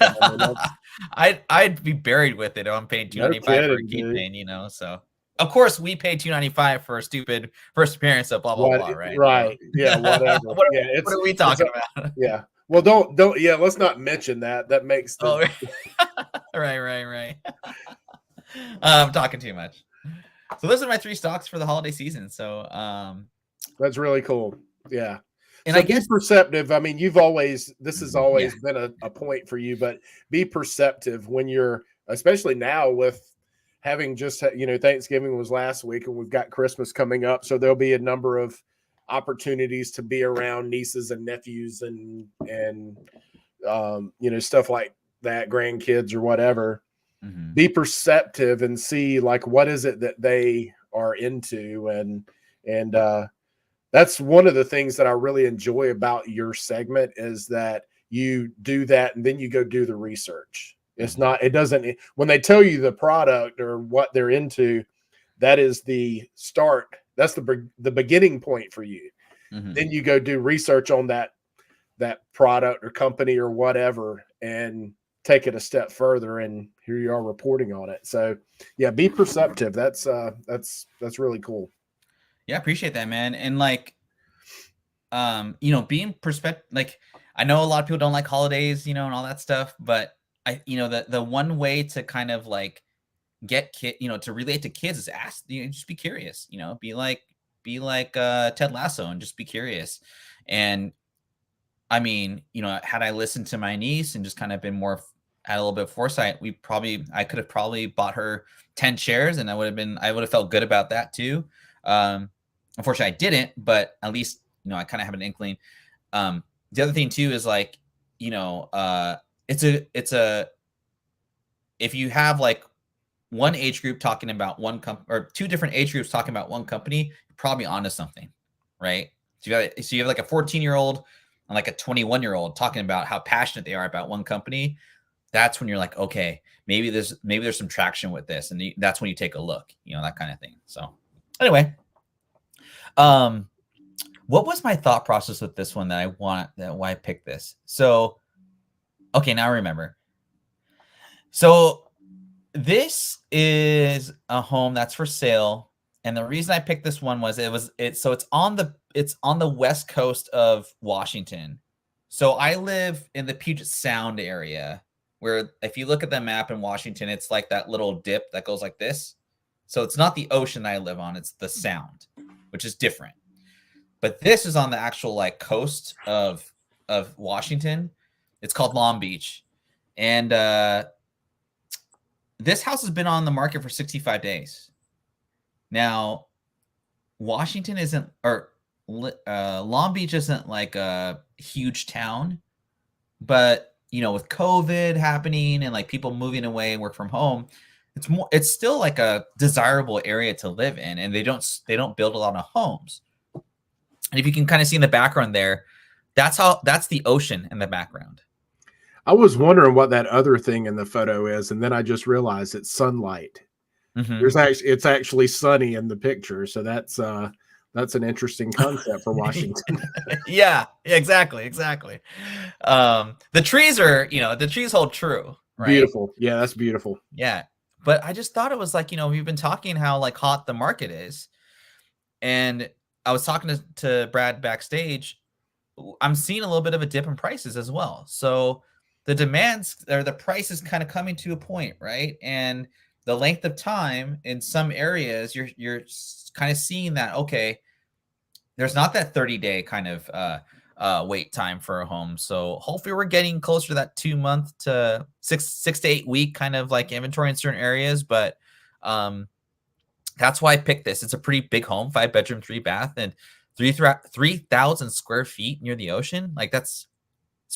I'd be buried with it if I'm paying $295 for a keychain, So of course we paid $295 for a stupid first appearance of blah blah blah, right? Right. Yeah, whatever. what are we talking about? Yeah. Well, don't. Yeah, let's not mention that. That makes right. I'm talking too much. So those are my 3 stocks for the holiday season. So that's really cool. Yeah. And so I guess be perceptive. I mean, this has always been a point for you, but be perceptive when you're, especially now with having just, Thanksgiving was last week and we've got Christmas coming up. So there'll be a number of opportunities to be around nieces and nephews and stuff like that, grandkids or whatever. Mm-hmm. Be perceptive and see like what is it that they are into, and that's one of the things that I really enjoy about your segment is that you do that and then you go do the research. It's not, it doesn't, when they tell you the product or what they're into, that is the start. That's the beginning point for you. Mm-hmm. Then you go do research on that product or company or whatever and take it a step further, and here you are reporting on it. So yeah, be perceptive. That's really cool. Yeah, I appreciate that, man. And like, being perspective, like I know a lot of people don't like holidays, and all that stuff, but the one way to kind of like get to relate to kids is ask, just be curious, be like Ted Lasso and just be curious. And I mean, had I listened to my niece and just kind of been more, had a little bit of foresight, I could have probably bought her 10 shares and I would have felt good about that too. Unfortunately I didn't, but at least, I kind of have an inkling. The other thing too is like, if you have like one age group talking about one company or 2 different age groups talking about one company, you're probably onto something, right? So you have like a 14-year-old and like a 21-year-old talking about how passionate they are about one company. That's when you're like, okay, maybe there's some traction with this, and that's when you take a look, that kind of thing. So anyway, what was my thought process with this one why I picked this? So, okay, now I remember. So this is a home that's for sale, and the reason I picked this one was it's on the west coast of Washington. So I live in the Puget Sound area, where if you look at the map in Washington, it's like that little dip that goes like this. So it's not the ocean that I live on, it's the sound, which is different. But this is on the actual like coast of Washington. It's called Long Beach. And this house has been on the market for 65 days. Now, Washington isn't, or Long Beach isn't like a huge town, but with COVID happening and like people moving away and work from home, it's still like a desirable area to live in, and they don't build a lot of homes. And if you can kind of see in the background there, that's the ocean in the background. I was wondering what that other thing in the photo is, and then I just realized it's sunlight. Mm-hmm. It's actually sunny in the picture, so that's an interesting concept for Washington. Yeah, exactly. The trees hold true. Right? Beautiful. Yeah, that's beautiful. Yeah, but I just thought it was like, we've been talking how like hot the market is, and I was talking to Brad backstage. I'm seeing a little bit of a dip in prices as well. So the demands or the price is kind of coming to a point, right? And the length of time in some areas, you're kind of seeing that, okay, there's not that 30-day kind of wait time for a home. So hopefully we're getting closer to that 2 month to 6 to 8 week kind of like inventory in certain areas. But that's why I picked this. It's a pretty big home, 5 bedroom, 3 bath, and 3,000 square feet near the ocean. Like that's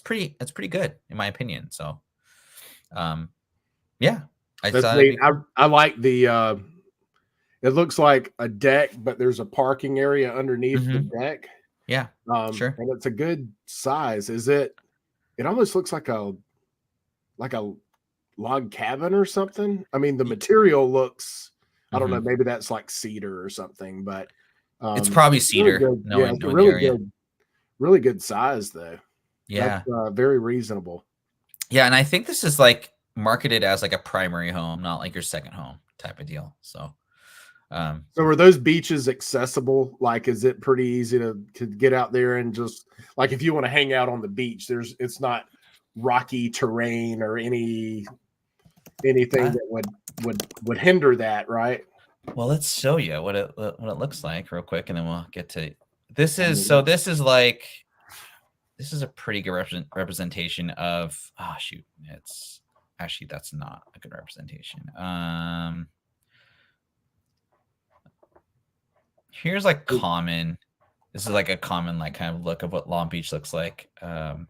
pretty good in my opinion. So yeah, I That's thought it'd neat. be cool. I like the it looks like a deck, but there's a parking area underneath the deck. Yeah, sure. And it's a good size. It almost looks like a log cabin or something. I mean, the material looks, I don't know, maybe that's like cedar or something, but it's probably cedar. Really good. Yeah, it's a really good size though. Yeah. That's very reasonable. Yeah, and I think this is like marketed as like a primary home, not like your second home type of deal. So so are those beaches accessible? Like, is it pretty easy to get out there and just like if you want to hang out on the beach, it's not rocky terrain or anything that would hinder that, right? Well, let's show you what it looks like real quick, and then we'll get to this. This is a pretty good representation of. Oh shoot, it's actually that's not a good representation. Here's like common. This is like a common like kind of look of what Long Beach looks like. So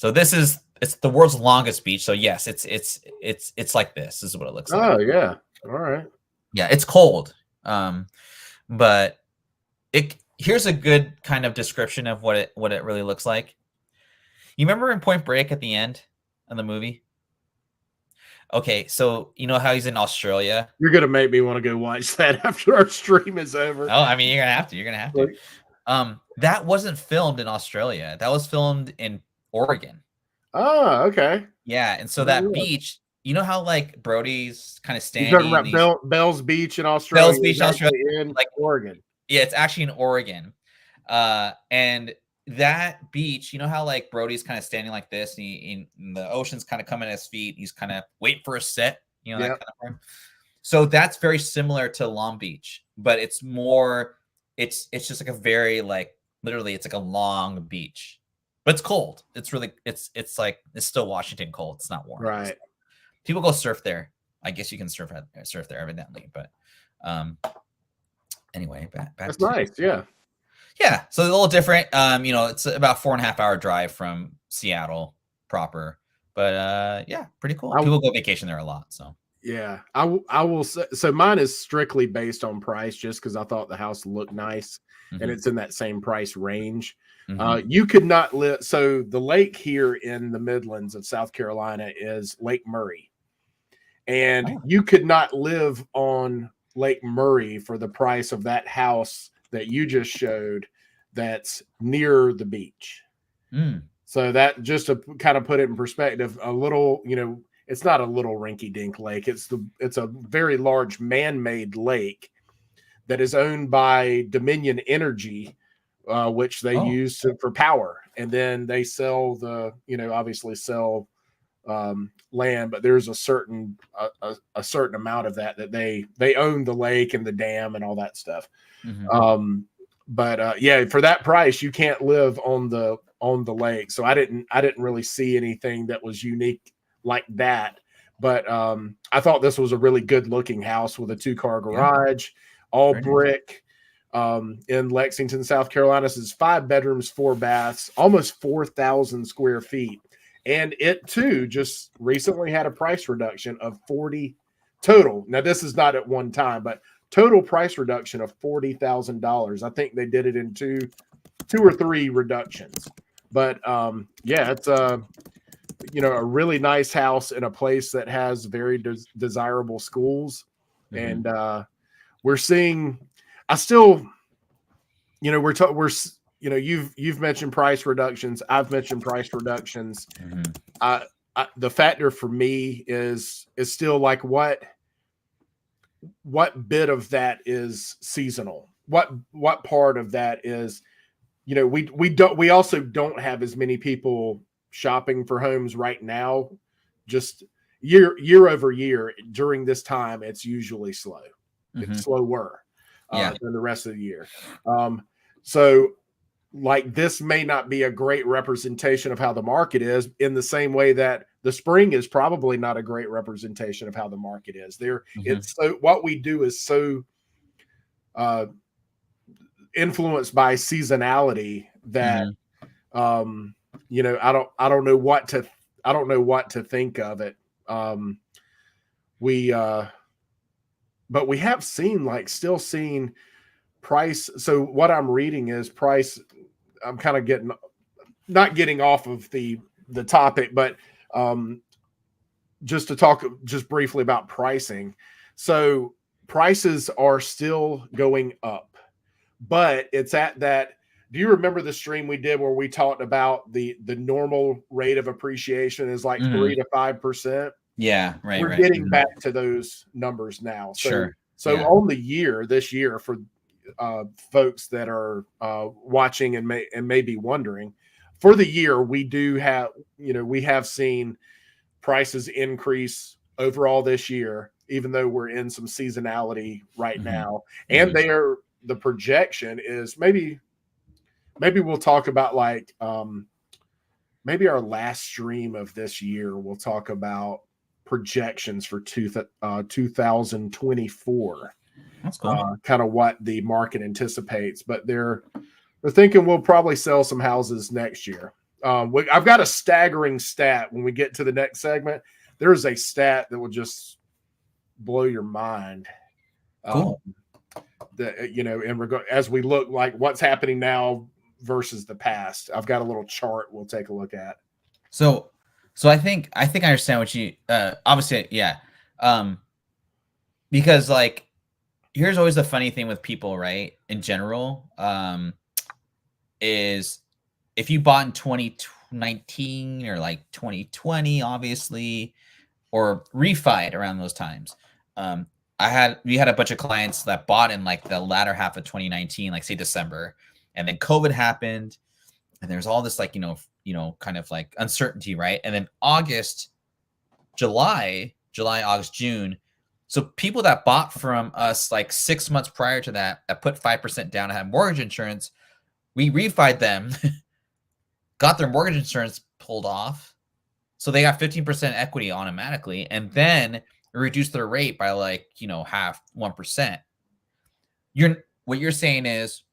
it's the world's longest beach. So yes, it's like this. This is what it looks like. Oh yeah. All right. Yeah, it's cold. But here's a good kind of description of what it really looks like. You remember in Point Break at the end of the movie? Okay, so you know how he's in Australia? You're gonna make me want to go watch that after our stream is over. Oh, I mean, you're gonna have to. That wasn't filmed in Australia. That was filmed in Oregon. Oh, okay. Yeah, and so that beach, you know how like Brody's kind of standing. You're talking about Bell's Beach in Australia. Bell's Beach in Australia, in like Oregon. Yeah, it's actually in Oregon. And that beach, you know how like Brody's kind of standing like this, and the ocean's kind of coming at his feet. He's kind of waiting for a set, you know, that kind of thing. So that's very similar to Long Beach, but it's more. It's just like a very like literally, it's like a long beach, but it's cold. It's really it's like it's still Washington cold. It's not warm. Right. So people go surf there. I guess you can surf there evidently, but anyway, back that's to nice. Yeah. Yeah, so a little different. You know, it's about 4.5 hour drive from Seattle proper, but yeah, pretty cool. People go vacation there a lot. So yeah, I will say. So mine is strictly based on price, just because I thought the house looked nice, and it's in that same price range. You could not live. So the lake here in the Midlands of South Carolina is Lake Murray, and you could not live on Lake Murray for the price of that house that you just showed that's near the beach. So that just to kind of put it in perspective, a little, you know, it's not a little rinky dink lake. It's a very large man-made lake that is owned by Dominion Energy, which they use for power. And then they sell obviously sell land, but there's a certain amount of that they own the lake and the dam and all that stuff. But yeah, for that price, you can't live on the lake. So I didn't really see anything that was unique like that. But I thought this was a really good looking house with a 2-car garage, all brick, in Lexington, South Carolina. This is 5 bedrooms, 4 baths, almost 4,000 square feet. And it too just recently had a price reduction of $40,000 total. Now this is not at one time, but total price reduction of $40,000. I think they did it in two or three reductions. But yeah, it's a really nice house in a place that has very desirable schools, and we're seeing. I still, you've mentioned price reductions. I've mentioned price reductions. The factor for me is still like what bit of that is seasonal? What part of that is, we also don't have as many people shopping for homes right now. Just year over year during this time, it's usually slow. It's slower than the rest of the year. So like this may not be a great representation of how the market is, in the same way that the spring is probably not a great representation of how the market is. There, Mhm. it's so what we do is so uh, influenced by seasonality that Mhm. I don't know what to think of it. Um, we but we have seen, like, still seeing price. So what I'm reading is price. I'm kind of getting not getting off of the topic, but um, just to talk just briefly about pricing. So prices are still going up, but it's at that. Do you remember the stream we did where we talked about the normal rate of appreciation is like Mhm. 3 to 5%? Yeah. Right. We're Right. getting Mhm. back to those numbers now. So Sure. so Yeah. on the year, this year, for folks that are watching and may be wondering, for the year we do have, we have seen prices increase overall this year, even though we're in some seasonality right Mhm. now. And Mhm. the projection is, maybe we'll talk about, like, maybe our last stream of this year, we'll talk about projections for 2024, That's cool. kind of what the market anticipates. But they're thinking we'll probably sell some houses next year. I've got a staggering stat when we get to the next segment. There's a stat that will just blow your mind. Um, Cool. that in regard, as we look like what's happening now versus the past. I've got a little chart we'll take a look at. So, so I think I understand what you obviously, yeah. Um because like here's always the funny thing with people, right? In general, is if you bought in 2019 or like 2020, obviously, or refied around those times. Um, we had a bunch of clients that bought in like the latter half of 2019, like say December, and then COVID happened, and there's all this like kind of like uncertainty, right? And then August, July, August, June. So people that bought from us like 6 months prior to that put 5% down and had mortgage insurance, we refied them, got their mortgage insurance pulled off, so they got 15% equity automatically, and then reduced their rate by like, half 1%. What you're saying is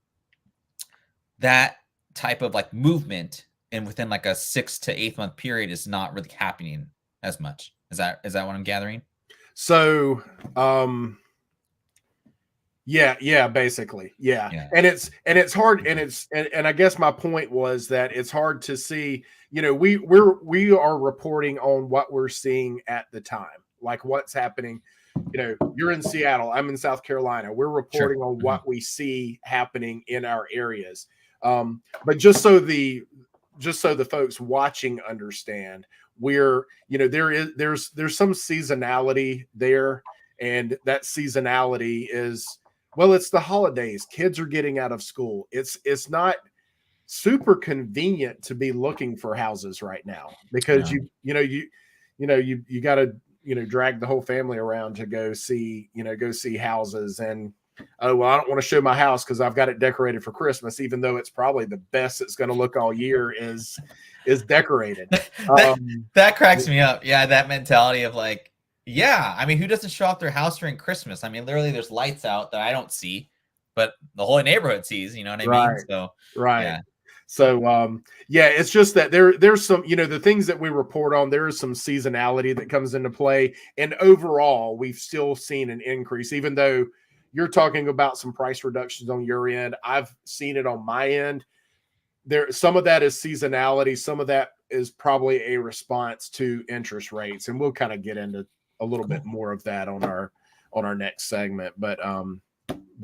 that type of like movement and within like a 6 to 8 month period is not really happening as much. Is that what I'm gathering? So, yeah, basically, yeah. Yeah. And it's hard, and I guess my point was that it's hard to see. We are reporting on what we're seeing at the time, like what's happening. You're in Seattle, I'm in South Carolina. We're Sure. reporting on Mhm. what we see happening in our areas. But just so the folks watching understand, we're there's some seasonality there, and that seasonality is, well, it's the holidays. Kids are getting out of school. It's not super convenient to be looking for houses right now, because Yeah. you got to drag the whole family around to go see houses. And, oh, well, I don't want to show my house because I've got it decorated for Christmas, even though it's probably the best it's going to look all year is decorated. that um that cracks me up. Yeah, that mentality of like, yeah, I mean, who doesn't show off their house during Christmas? I mean, literally, there's lights out that I don't see, but the whole neighborhood sees. You know what I mean? right, So, right. yeah, So, yeah, it's just that there's some, the things that we report on, there is some seasonality that comes into play. And overall, we've still seen an increase, even though you're talking about some price reductions on your end. I've seen it on my end. Some of that is seasonality, some of that is probably a response to interest rates, and we'll kind of get into a little bit cool. more of that on our next segment. But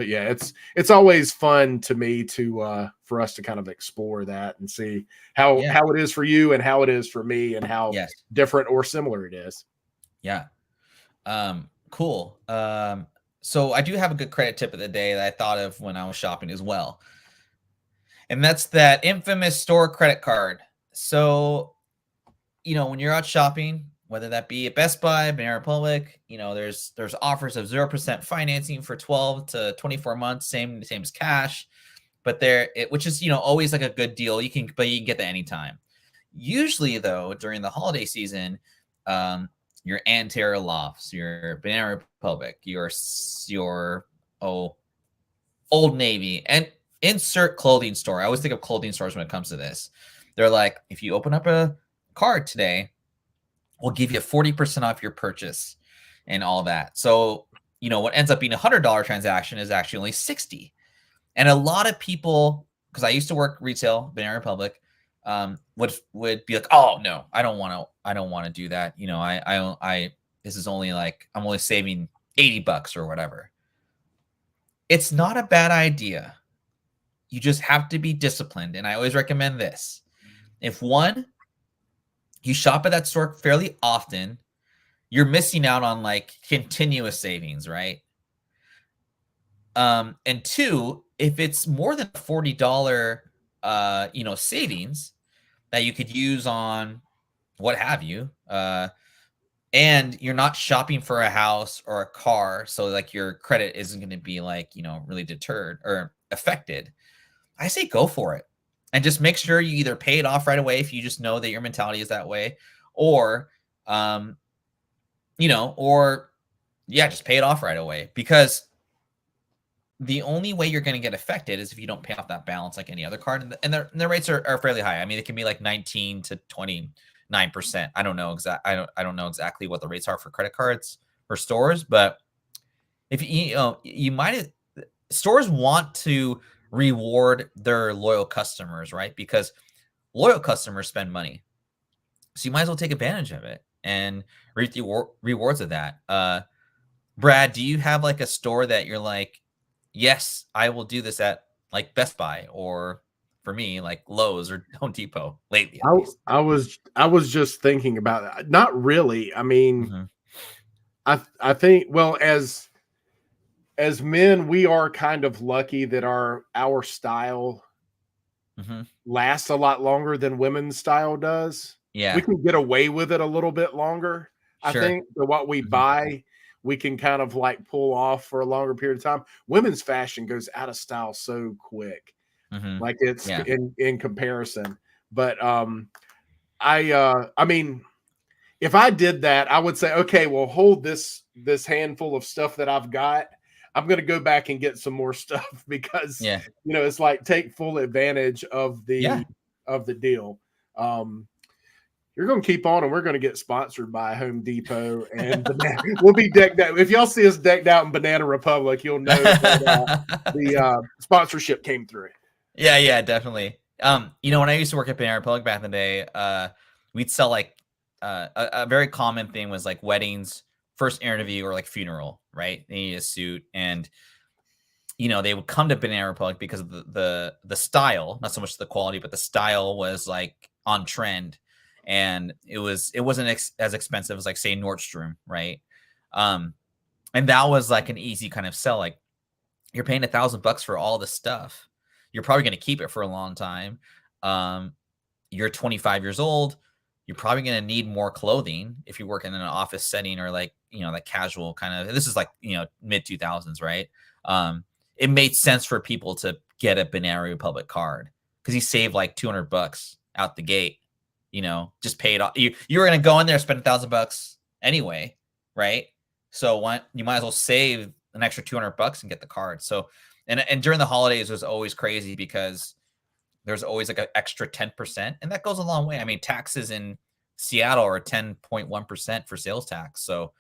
yeah, it's always fun to me to for us to kind of explore that and see how Yeah. how it is for you and how it is for me, and how Yes. different or similar it is. Yeah. Cool. So I do have a good credit tip of the day that I thought of when I was shopping as well. And that's that infamous store credit card. So, when you're out shopping, whether that be at Best Buy, Banana Republic, there's offers of 0% financing for 12 to 24 months, same as cash. but which is, always like a good deal. You can get that anytime. Usually though, during the holiday season, your Ann Taylor Lofts, your Banana Republic, your Old Navy, and insert clothing store. I always think of clothing stores when it comes to this. They're like, if you open up a card today, we'll give you 40% off your purchase and all that. So, what ends up being $100 transaction is actually only 60. And a lot of people, because I used to work retail, Banana Republic, would be like, oh no, I don't want to do that. This is only like, I'm only saving $80 or whatever. It's not a bad idea. You just have to be disciplined. And I always recommend this. If you shop at that store fairly often, you're missing out on like continuous savings, right? And two, if it's more than a $40, savings that you could use on what have you, and you're not shopping for a house or a car, so like your credit isn't going to be like, really deterred or affected, I say go for it. And just make sure you either pay it off right away if you just know that your mentality is that way, or, just pay it off right away, because the only way you're going to get affected is if you don't pay off that balance like any other card. And the rates are fairly high. I mean, it can be like 19 to 29%. I don't know exactly what the rates are for credit cards or stores, but if stores want to reward their loyal customers, right? Because loyal customers spend money. So you might as well take advantage of it and reap the rewards of that. Brad, do you have like a store that you're like, yes, I will do this at like Best Buy, or for me, like Lowe's or Home Depot lately, at least? I was just thinking about that. Not really. I mean, I think, well, as men, we are kind of lucky that our style lasts a lot longer than women's style does. Yeah, we can get away with it a little bit longer. Sure. I think that what we buy, we can kind of like pull off for a longer period of time. Women's fashion goes out of style so quick, like it's in comparison. But I mean, if I did that, I would say, okay, well, hold this handful of stuff that I've got. I'm going to go back and get some more stuff, because it's like, take full advantage of the deal. You're going to keep on, and we're going to get sponsored by Home Depot, and we'll be decked out. If y'all see us decked out in Banana Republic, you'll know that the sponsorship came through. Yeah, definitely. When I used to work at Banana Republic back in the day, we'd sell like a very common thing was like weddings, first interview, or like funeral, right? They need a suit, and they would come to Banana Republic because of the style, not so much the quality, but the style was like on trend. And it wasn't as expensive as like, say, Nordstrom, right? And that was like an easy kind of sell. Like, you're paying $1,000 for all the stuff. You're probably going to keep it for a long time. You're 25 years old. You're probably going to need more clothing if you're working in an office setting, or like, like casual kind of. This is like, mid 2000s, right? It made sense for people to get a Banana Republic card because you save like $200 out the gate. Just pay it off. You were going to go in there, spend $1,000 anyway, right? So you might as well save an extra $200 and get the card. So, and during the holidays, it was always crazy because there's always like an extra 10%, and that goes a long way. I mean, taxes in Seattle are 10.1% for sales tax. So,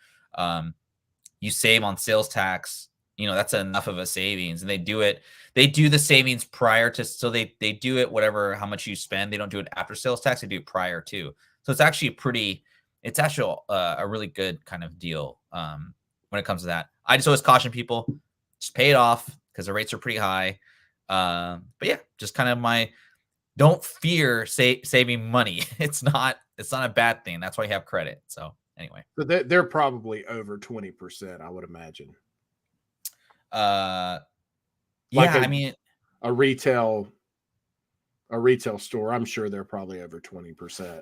you save on sales tax, that's enough of a savings. And they do the savings prior to, so they do it how much you spend. They don't do it after sales tax. They do it prior to. So it's actually a really good kind of deal when it comes to that. I just always caution people, just pay it off because the rates are pretty high. But yeah, just kind of don't fear saving money. It's not a bad thing. That's why you have credit. So anyway. So they're probably over 20%, I would imagine. I mean, a retail store, I'm sure they're probably over 20%.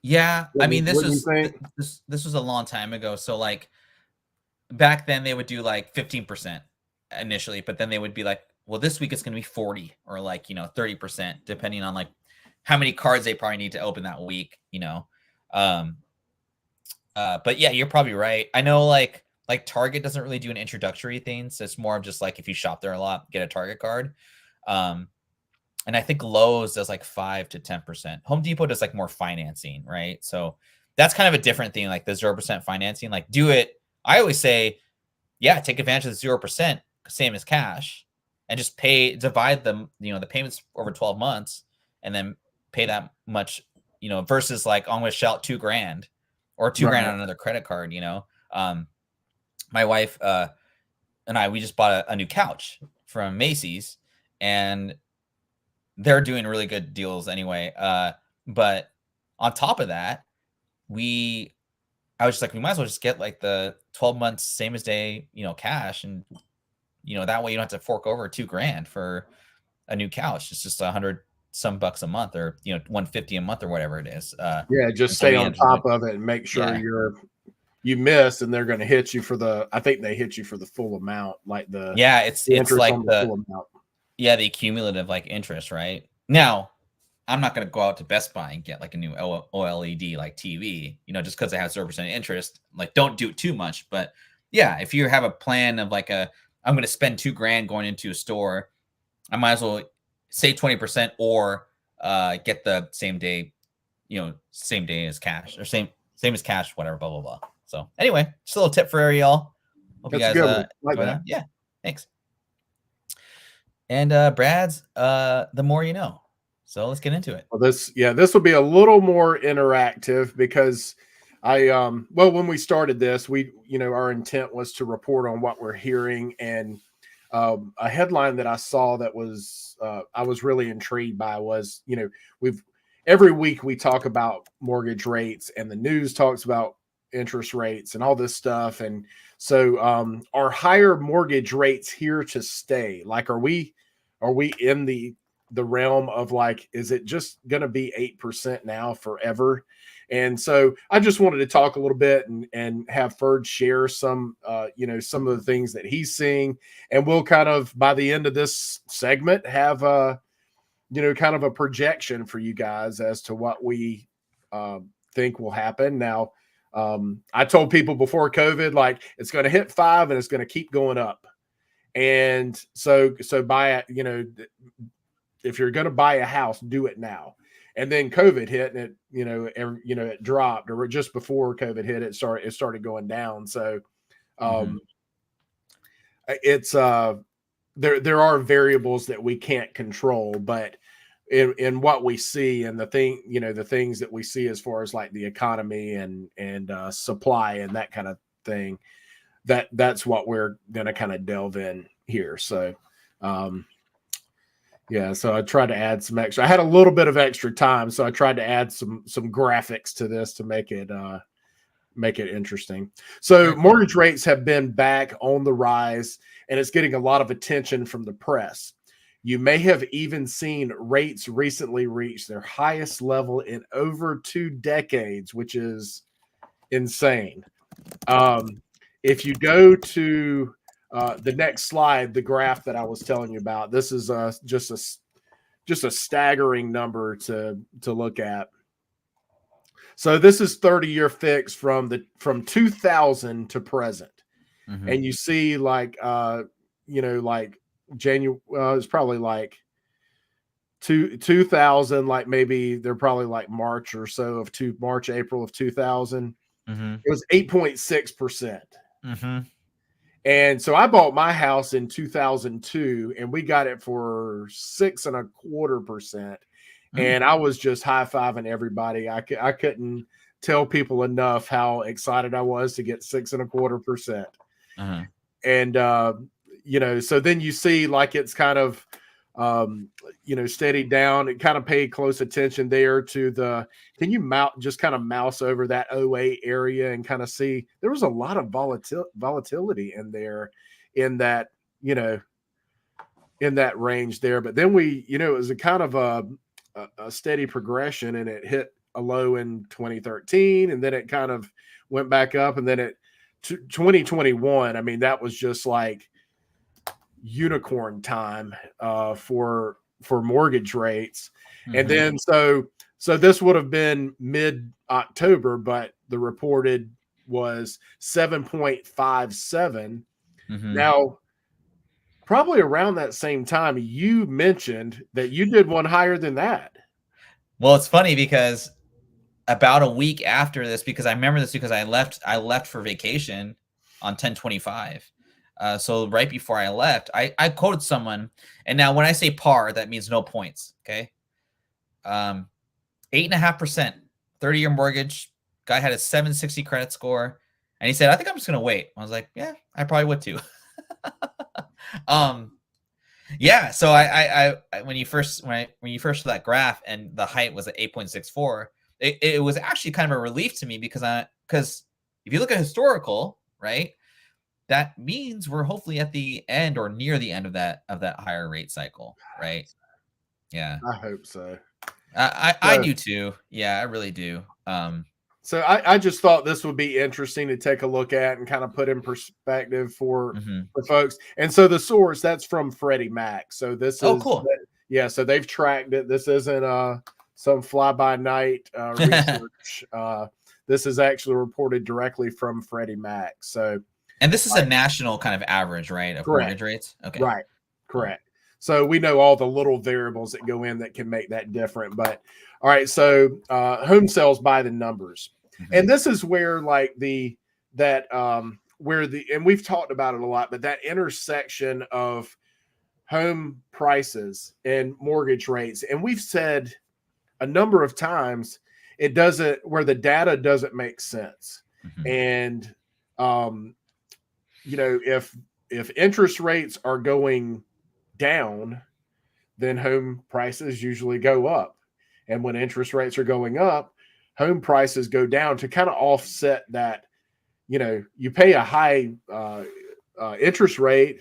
Yeah, I mean, this was a long time ago. So like back then they would do like 15% initially, but then they would be like, well, this week it's going to be 40 or like, 30%, depending on like how many cards they probably need to open that week, but yeah, you're probably right. I know like Target doesn't really do an introductory thing. So it's more of just like if you shop there a lot, get a Target card. And I think Lowe's does like 5 to 10%. Home Depot does like more financing, right? So that's kind of a different thing, like the 0% financing. Like do it. I always say, yeah, take advantage of the 0%, same as cash, and just divide them, the payments over 12 months, and then pay that much, versus like, I'm going to shell out $2,000 or $2,000 on another credit card. My wife and we just bought a new couch from Macy's, and they're doing really good deals anyway. But on top of that, I was just like, we might as well just get like the 12 months, same as day, cash. And, that way you don't have to fork over $2,000 for a new couch. It's just $100 some bucks a month, or, $150 a month or whatever it is. Yeah. Just stay on top of it and make sure you missed, and they're going to hit you for I think they hit you for the full amount. Like it's like the full amount. Yeah, the cumulative like interest, right? Now, I'm not going to go out to Best Buy and get like a new OLED like TV, just because it has 0% interest. Like, don't do it too much. But yeah, if you have a plan of like I'm going to spend $2,000 going into a store, I might as well save 20% or get the same day as cash, or same as cash, whatever, blah blah blah. So anyway, just a little tip for y'all. Hope you guys like that. Yeah, thanks. And Brad's the more you know. So let's get into it. Well, this will be a little more interactive because when we started this, our intent was to report on what we're hearing, and a headline that I saw that was I was really intrigued by was, every week we talk about mortgage rates, and the news talks about interest rates and all this stuff. And so are higher mortgage rates here to stay? Like, are we in the realm of like, is it just going to be 8% now forever? And so I just wanted to talk a little bit and have Ferd share some some of the things that he's seeing, and we'll kind of, by the end of this segment, have kind of a projection for you guys as to what we think will happen. Now, I told people before COVID, like, it's going to hit 5 and it's going to keep going up. And so buy it, if you're going to buy a house, do it now. And then COVID hit, and it dropped, or just before COVID hit, it started going down. So it's there are variables that we can't control, but in what we see, and the things that we see as far as like the economy and supply and that kind of thing, that's what we're going to kind of delve in here. So so I tried to add some extra. I had a little bit of extra time, so I tried to add some graphics to this to make it interesting. So mortgage rates have been back on the rise, and it's getting a lot of attention from the press. You may have even seen rates recently reach their highest level in over 2 decades, which is insane. If you go to the next slide, the graph that I was telling you about, this is just a staggering number to look at. So this is 30-year fix from 2000 to present, and you see like like January, it's probably like 2000, like maybe they're probably like March or so of April of 2000. It was 8.6%. And so I bought my house in 2002, and we got it for 6.25%. And I was just high-fiving everybody. I couldn't tell people enough how excited I was to get 6.25%. And so then you see like it's kind of steadied down. It kind of paid close attention there to can you just kind of mouse over that 08 area and kind of see there was a lot of volatility in there, in that range there. But then it was a kind of a steady progression, and it hit a low in 2013, and then it kind of went back up, and then 2021, I mean, that was just like unicorn time for mortgage rates. And Mm-hmm. then so this would have been mid-October, but the reported was 7.57. Mm-hmm. Now, probably around that same time, you mentioned that you did one higher than that. Well, it's funny because about a week after this, because I remember this because I left for vacation on 10/25. So right before I left, I quoted someone, and now when I say par, that means no points. Okay. 8.5%, 30-year mortgage. Guy had a 760 credit score, and he said, "I think I'm just gonna wait." I was like, "Yeah, I probably would too." um, yeah. So when you first saw that graph and the height was at 8.64, it was actually kind of a relief to me because if you look at historical, right, that means we're hopefully at the end or near the end of that higher rate cycle, right? Yeah. I hope so. I So, do too. Yeah, I really do. so I just thought this would be interesting to take a look at and kind of put in perspective Mhm. for folks. And so the source, that's from Freddie Mac. So this Oh, is cool. yeah. So they've tracked it. This isn't some fly by night research. This is actually reported directly from Freddie Mac. So And this is a national kind of average, right, of correct, mortgage rates? Okay, right, cool. correct. So we know all the little variables that go in that can make that different. But all right, so home sales by the numbers, and Mhm. this is where like that where the and we've talked about it a lot, but that intersection of home prices and mortgage rates, and we've said a number of times it doesn't where the data doesn't make sense, Mhm. and um, if interest rates are going down, then home prices usually go up. And when interest rates are going up, home prices go down to kind of offset that. You pay a high interest rate.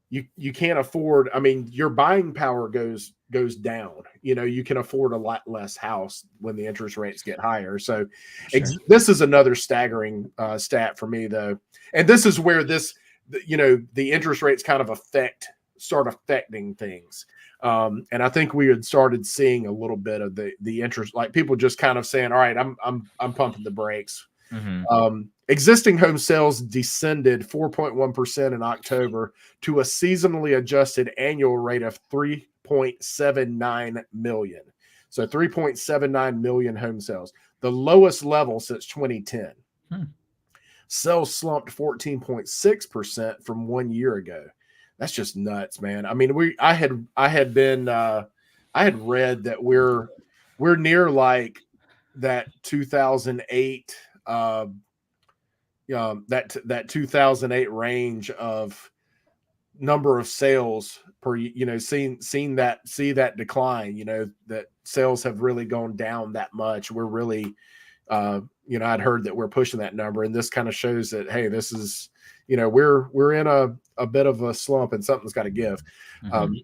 You can't afford. I mean, your buying power goes down. You can afford a lot less house when the interest rates get higher. So, Sure. this is another staggering stat for me, though, and this is where the interest rates kind of start affecting things. And I think we had started seeing a little bit of the interest, like people just kind of saying, "All right, I'm pumping the brakes." Mhm. Existing home sales descended 4.1% in October to a seasonally adjusted annual rate of 3.79 million. So 3.79 million home sales, the lowest level since 2010. Hmm. Sales slumped 14.6% from 1 year ago. That's just nuts, man. I mean, I had read that we're near like that 2008 that 2008 range of number of sales per seen that see that decline, that sales have really gone down that much. We're really I'd heard that we're pushing that number, and this kind of shows that, hey, this is, we're in a bit of a slump and something's got to give. Mhm.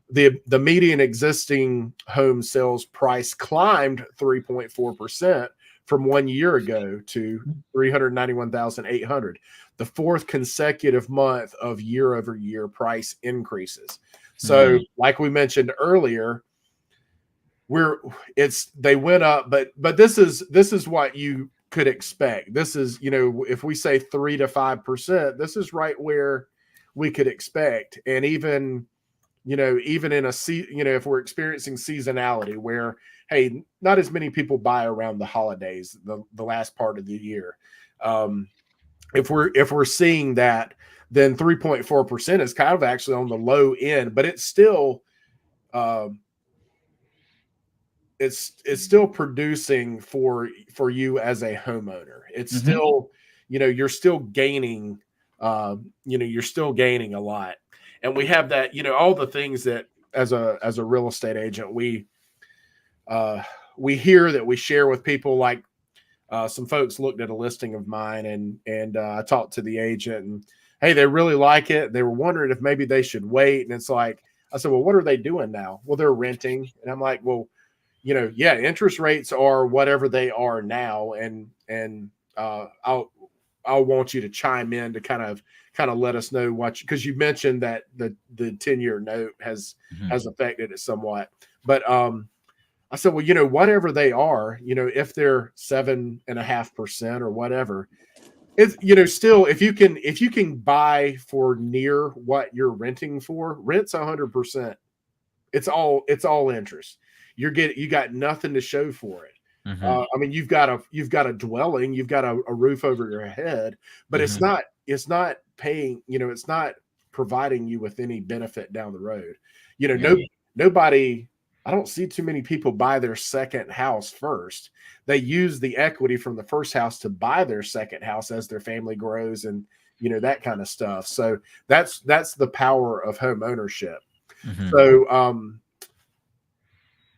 The median existing home sales price climbed 3.4% from 1 year ago to 391,800, the fourth consecutive month of year-over-year price increases. So, Hmm. like we mentioned earlier, they went up, but this is what you could expect. This is, if we say 3 to 5%, this is right where we could expect. And even in if we're experiencing seasonality where, hey, not as many people buy around the holidays, the last part of the year. If we're seeing that, then 3.4% is kind of actually on the low end, but it's still um, it's still producing for you as a homeowner. It's Mhm. still, you're still gaining, you're still gaining a lot. And we have that, all the things that as a real estate agent uh we hear that we share with people. Like some folks looked at a listing of mine, and I talked to the agent, and hey, they really like it. They were wondering if maybe they should wait. And it's like, I said, well, what are they doing now? Well, they're renting. And I'm like, well, yeah, interest rates are whatever they are now, and I'll want you to chime in to kind of let us know what, because you mentioned that the 10-year note has affected it somewhat. But I said, well, whatever they are, if they're 7.5% or whatever, it's, still, if you can buy for near what you're renting for, rent's 100%. It's all interest. You got nothing to show for it. I mean, you've got a dwelling, you've got a roof over your head, but it's not paying, it's not providing you with any benefit down the road. Nobody, I don't see too many people buy their second house first. They use the equity from the first house to buy their second house as their family grows and that kind of stuff. So that's the power of home ownership. So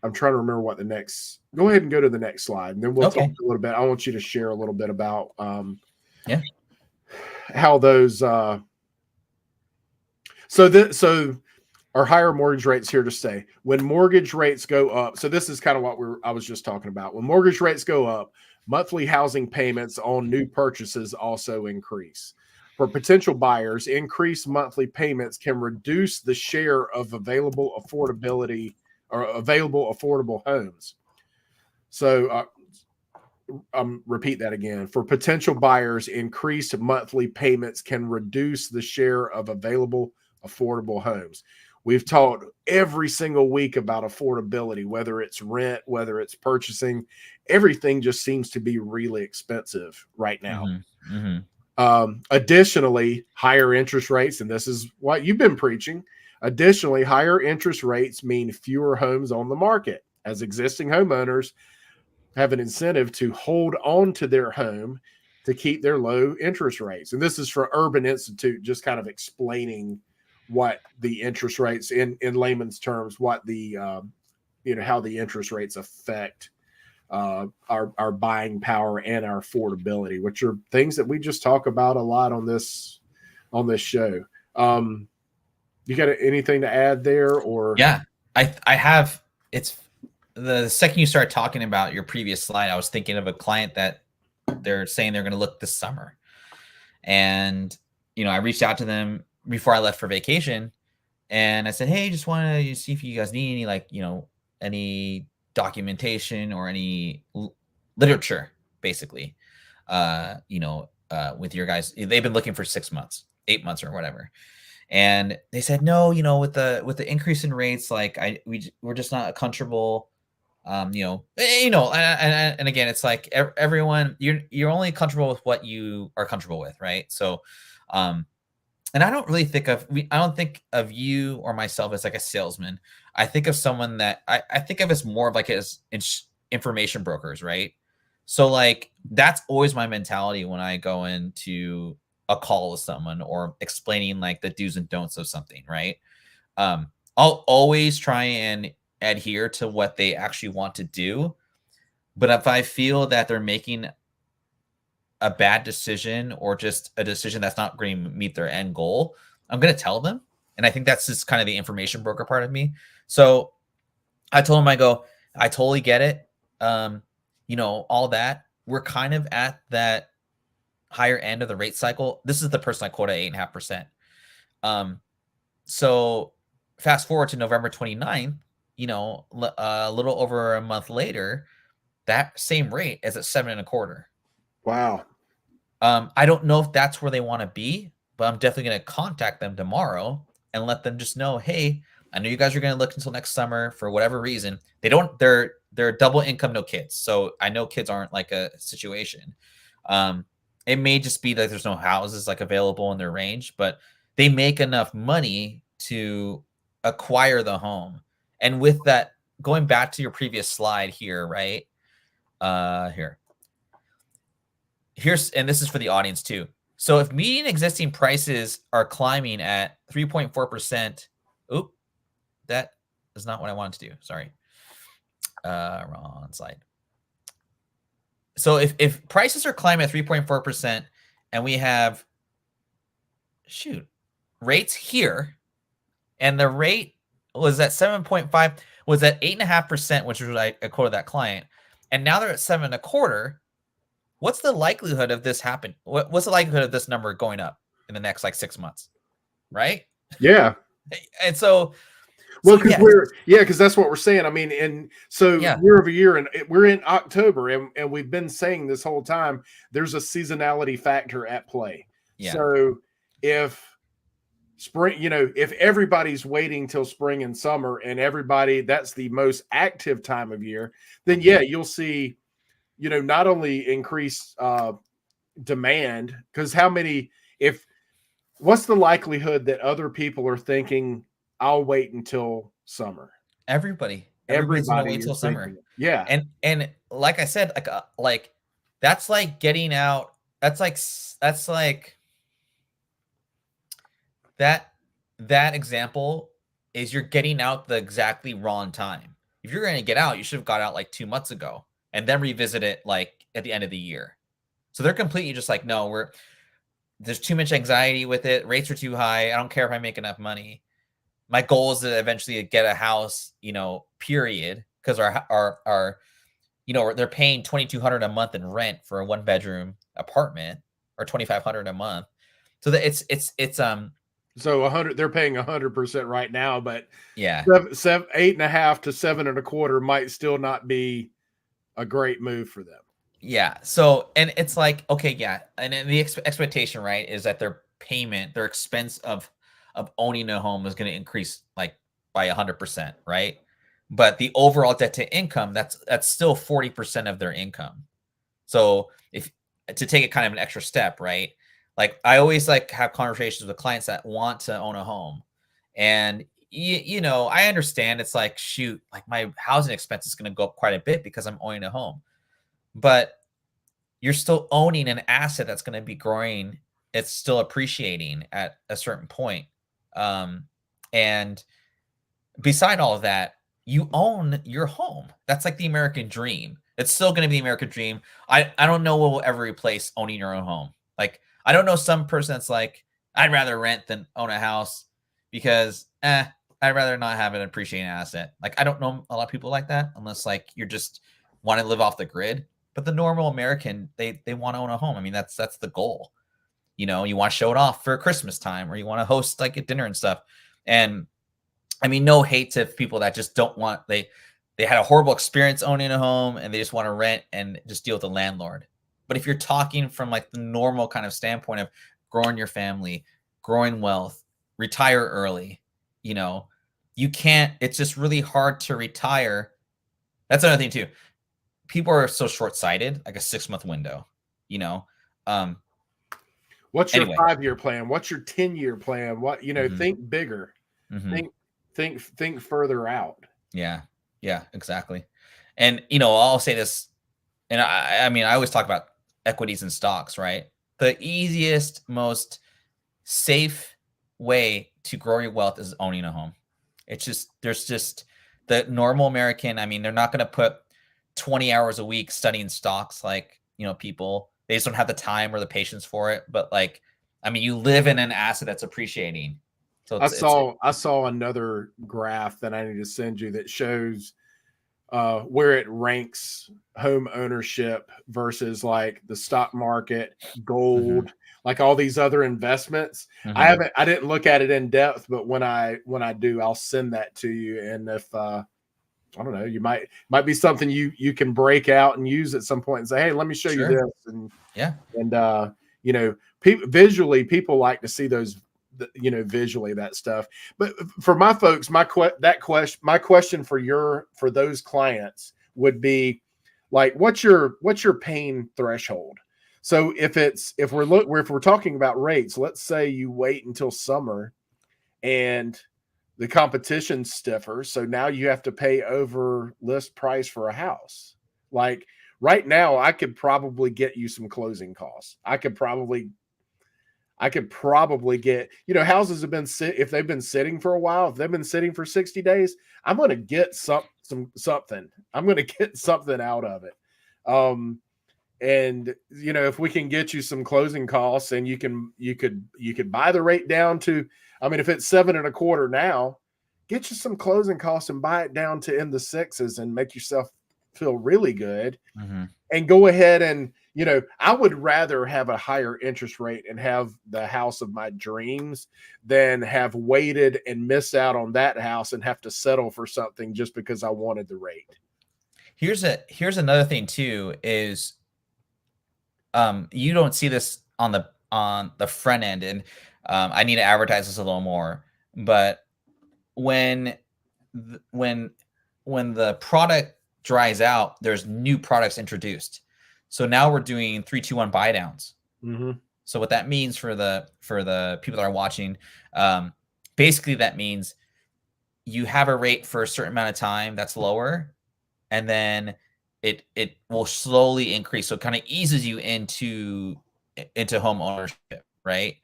I'm trying to remember what the next. Go ahead and go to the next slide, and then we'll talk a little bit. I want you to share a little bit about how those. So are higher mortgage rates here to stay? When mortgage rates go up, so this is kind of what I was just talking about. When mortgage rates go up, monthly housing payments on new purchases also increase. For potential buyers, increased monthly payments can reduce the share of available affordable homes. So repeat that again. For potential buyers, increased monthly payments can reduce the share of available affordable homes. We've talked every single week about affordability, whether it's rent, whether it's purchasing. Everything just seems to be really expensive right now. Additionally, higher interest rates, and this is what you've been preaching. Additionally, higher interest rates mean fewer homes on the market, as existing homeowners have an incentive to hold on to their home to keep their low interest rates. And this is for Urban Institute, just kind of explaining what the interest rates in layman's terms, what the how the interest rates affect our buying power and our affordability, which are things that we just talk about a lot on this show. You got anything to add there? Or I have. It's the second you start talking about your previous slide, I was thinking of a client that they're saying they're going to look this summer, and I reached out to them before I left for vacation, and I said, hey, just want to see if you guys need any any documentation or any literature, basically, with your guys. They've been looking for 6 months, 8 months, or whatever. And they said, no, with the increase in rates, we're just not comfortable. And again, it's like everyone, you're only comfortable with what you are comfortable with, right? So, and I don't really think I don't think of you or myself as like a salesman. I think of someone that I think of as more of like as information brokers, right? So that's always my mentality when I go into a call with someone or explaining the do's and don'ts of something, right? I'll always try and adhere to what they actually want to do. But if I feel that they're making a bad decision or just a decision that's not going to meet their end goal, I'm going to tell them. And I think that's just kind of the information broker part of me. So I told him, I totally get it. All that. We're kind of at that higher end of the rate cycle. This is the person I quote at 8.5%. So fast forward to November 29th, a little over a month later, that same rate is at 7.25%. Wow. I don't know if that's where they want to be, but I'm definitely going to contact them tomorrow and let them just know, hey, I know you guys are going to look until next summer for whatever reason. They're double income, no kids. So I know kids aren't a situation. It may just be that there's no houses available in their range, but they make enough money to acquire the home. And with that, going back to your previous slide here, right? Here's, and this is for the audience too. So if median existing prices are climbing at 3.4%, oop, that is not what I wanted to do. Sorry. Wrong slide. So if prices are climbing at 3.4% and we have rates here, and the rate was at 7.5, was at 8.5%, which was I quoted that client, and now they're at 7.25%. what's the likelihood of this happen? What's the likelihood of this number going up in the next like 6 months? Right. Yeah. And so, Well, so because yes. because that's what we're saying. I mean, and so Yeah. year over year, and we're in October, and we've been saying this whole time there's a seasonality factor at play. Yeah. So if spring, if everybody's waiting till spring and summer, and everybody that's the most active time of year, then yeah, you'll see, not only increased demand, because how many if what's the likelihood that other people are thinking, I'll wait until summer? Everybody's gonna Everybody wait till is thinking summer. it. Yeah. And like I said, like that's like getting out. That's like that that example is you're getting out the exactly wrong time. If you're gonna get out, you should have got out like 2 months ago and then revisit it like at the end of the year. So they're completely just like, no, there's too much anxiety with it. Rates are too high. I don't care if I make enough money. My goal is to eventually get a house, period. Because our they're paying $2,200 a month in rent for a 1 bedroom apartment, or $2,500 a month. So that it's So 100, they're paying 100% right now, but yeah. 8.5 to 7.25 might still not be a great move for them. Yeah. So, and it's like, okay, yeah. And then the expectation, right, is that their expense of owning a home is going to increase like by 100%, right? But the overall debt to income, that's still 40% of their income. So, if to take it kind of an extra step, right? Like I always like have conversations with clients that want to own a home. And I understand it's like, shoot, like my housing expense is going to go up quite a bit because I'm owning a home. But you're still owning an asset that's going to be growing. It's still appreciating at a certain point. And beside all of that, you own your home. That's like the American dream. It's still going to be the American dream. I don't know what will ever replace owning your own home. Like, I don't know some person that's like, I'd rather rent than own a house because, I'd rather not have an appreciating asset. Like, I don't know a lot of people like that unless like you're just want to live off the grid. But the normal American, they want to own a home. I mean, that's the goal. You want to show it off for Christmas time, or you want to host like a dinner and stuff. And I mean, no hate to people that just don't want they had a horrible experience owning a home and they just want to rent and just deal with the landlord. But if you're talking from like the normal kind of standpoint of growing your family, growing wealth, retire early, you can't. It's just really hard to retire. That's another thing too. People are so short-sighted, like a 6-month window, you know. What's your Anyway. 5-year plan? What's your 10-year plan? What, think bigger. Mhm. Think further out. Yeah. Yeah, exactly. And, I'll say this, and I mean, I always talk about equities and stocks, right? The easiest, most safe way to grow your wealth is owning a home. There's just the normal American. I mean, they're not going to put 20 hours a week studying stocks like, people. They just don't have the time or the patience for it. But like, I mean, you live in an asset that's appreciating. So I saw another graph that I need to send you that shows where it ranks home ownership versus like the stock market, gold, like all these other investments. I didn't look at it in depth, but when I do, I'll send that to you. And if I don't know, you might be something you can break out and use at some point and say, hey, let me show you Sure. this. And Yeah. visually, people like to see those, visually that stuff. But for my folks, my question for those clients would be like, what's your pain threshold? So if we're talking about rates, let's say you wait until summer and the competition's stiffer, so now you have to pay over list price for a house. Like right now, I could probably get you some closing costs. I could probably get, houses have been if they've been sitting for a while, if they've been sitting for 60 days, I'm going to get something. I'm going to get something out of it. And if we can get you some closing costs and you could buy the rate down to, I mean, if it's 7.25 now, get you some closing costs and buy it down to in the 6s and make yourself feel really good. And go ahead and, you know, I would rather have a higher interest rate and have the house of my dreams than have waited and miss out on that house and have to settle for something just because I wanted the rate. Here's another thing too is you don't see this on the front end, and I need to advertise this a little more. But when when the product dries out, there's new products introduced. So now we're doing 3-2-1 buy downs. Mm-hmm. So what that means for the people that are watching, basically that means you have a rate for a certain amount of time that's lower, and then it will slowly increase. So it kind of eases you into home ownership, right?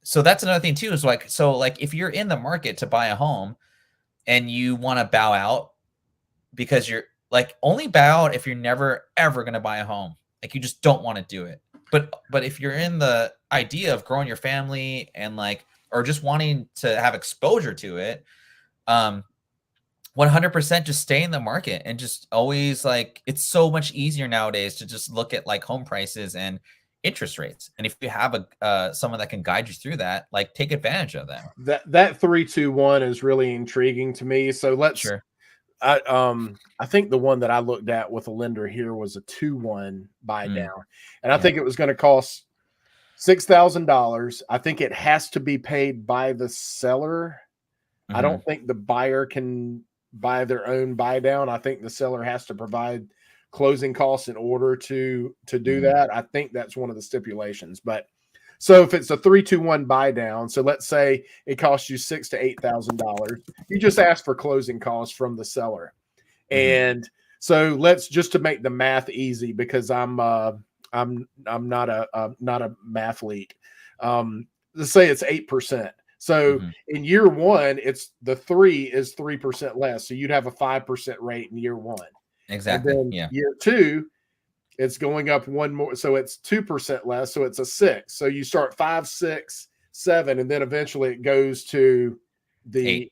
So that's another thing too, is like, so like if you're in the market to buy a home and you want to bow out because you're like, only bow out if you're never ever going to buy a home. Like you just don't want to do it. But if you're in the idea of growing your family and like, or just wanting to have exposure to it, 100% just stay in the market and just always, like, it's so much easier nowadays to just look at like home prices and interest rates. And if you have someone that can guide you through that, like, take advantage of them. That 3-2-1 is really intriguing to me. So let's, Sure. I think the one that I looked at with a lender here was a 2-1 buy down, and I think it was going to cost $6,000. I think it has to be paid by the seller. I don't think the buyer can buy their own buy down. I think the seller has to provide closing costs in order to do that. I think that's one of the stipulations. But so if it's a 3-2-1 buy down, so let's say it costs you $6,000 to $8,000, you just ask for closing costs from the seller. And so let's, just to make the math easy, because I'm not a mathlete. Let's say it's 8%. So in year one, it's the 3 is 3% less. So you'd have a 5% rate in year one. Exactly. And then year two, it's going up one more. So it's 2% less. So it's a 6. So you start 5, 6, 7, and then eventually it goes to the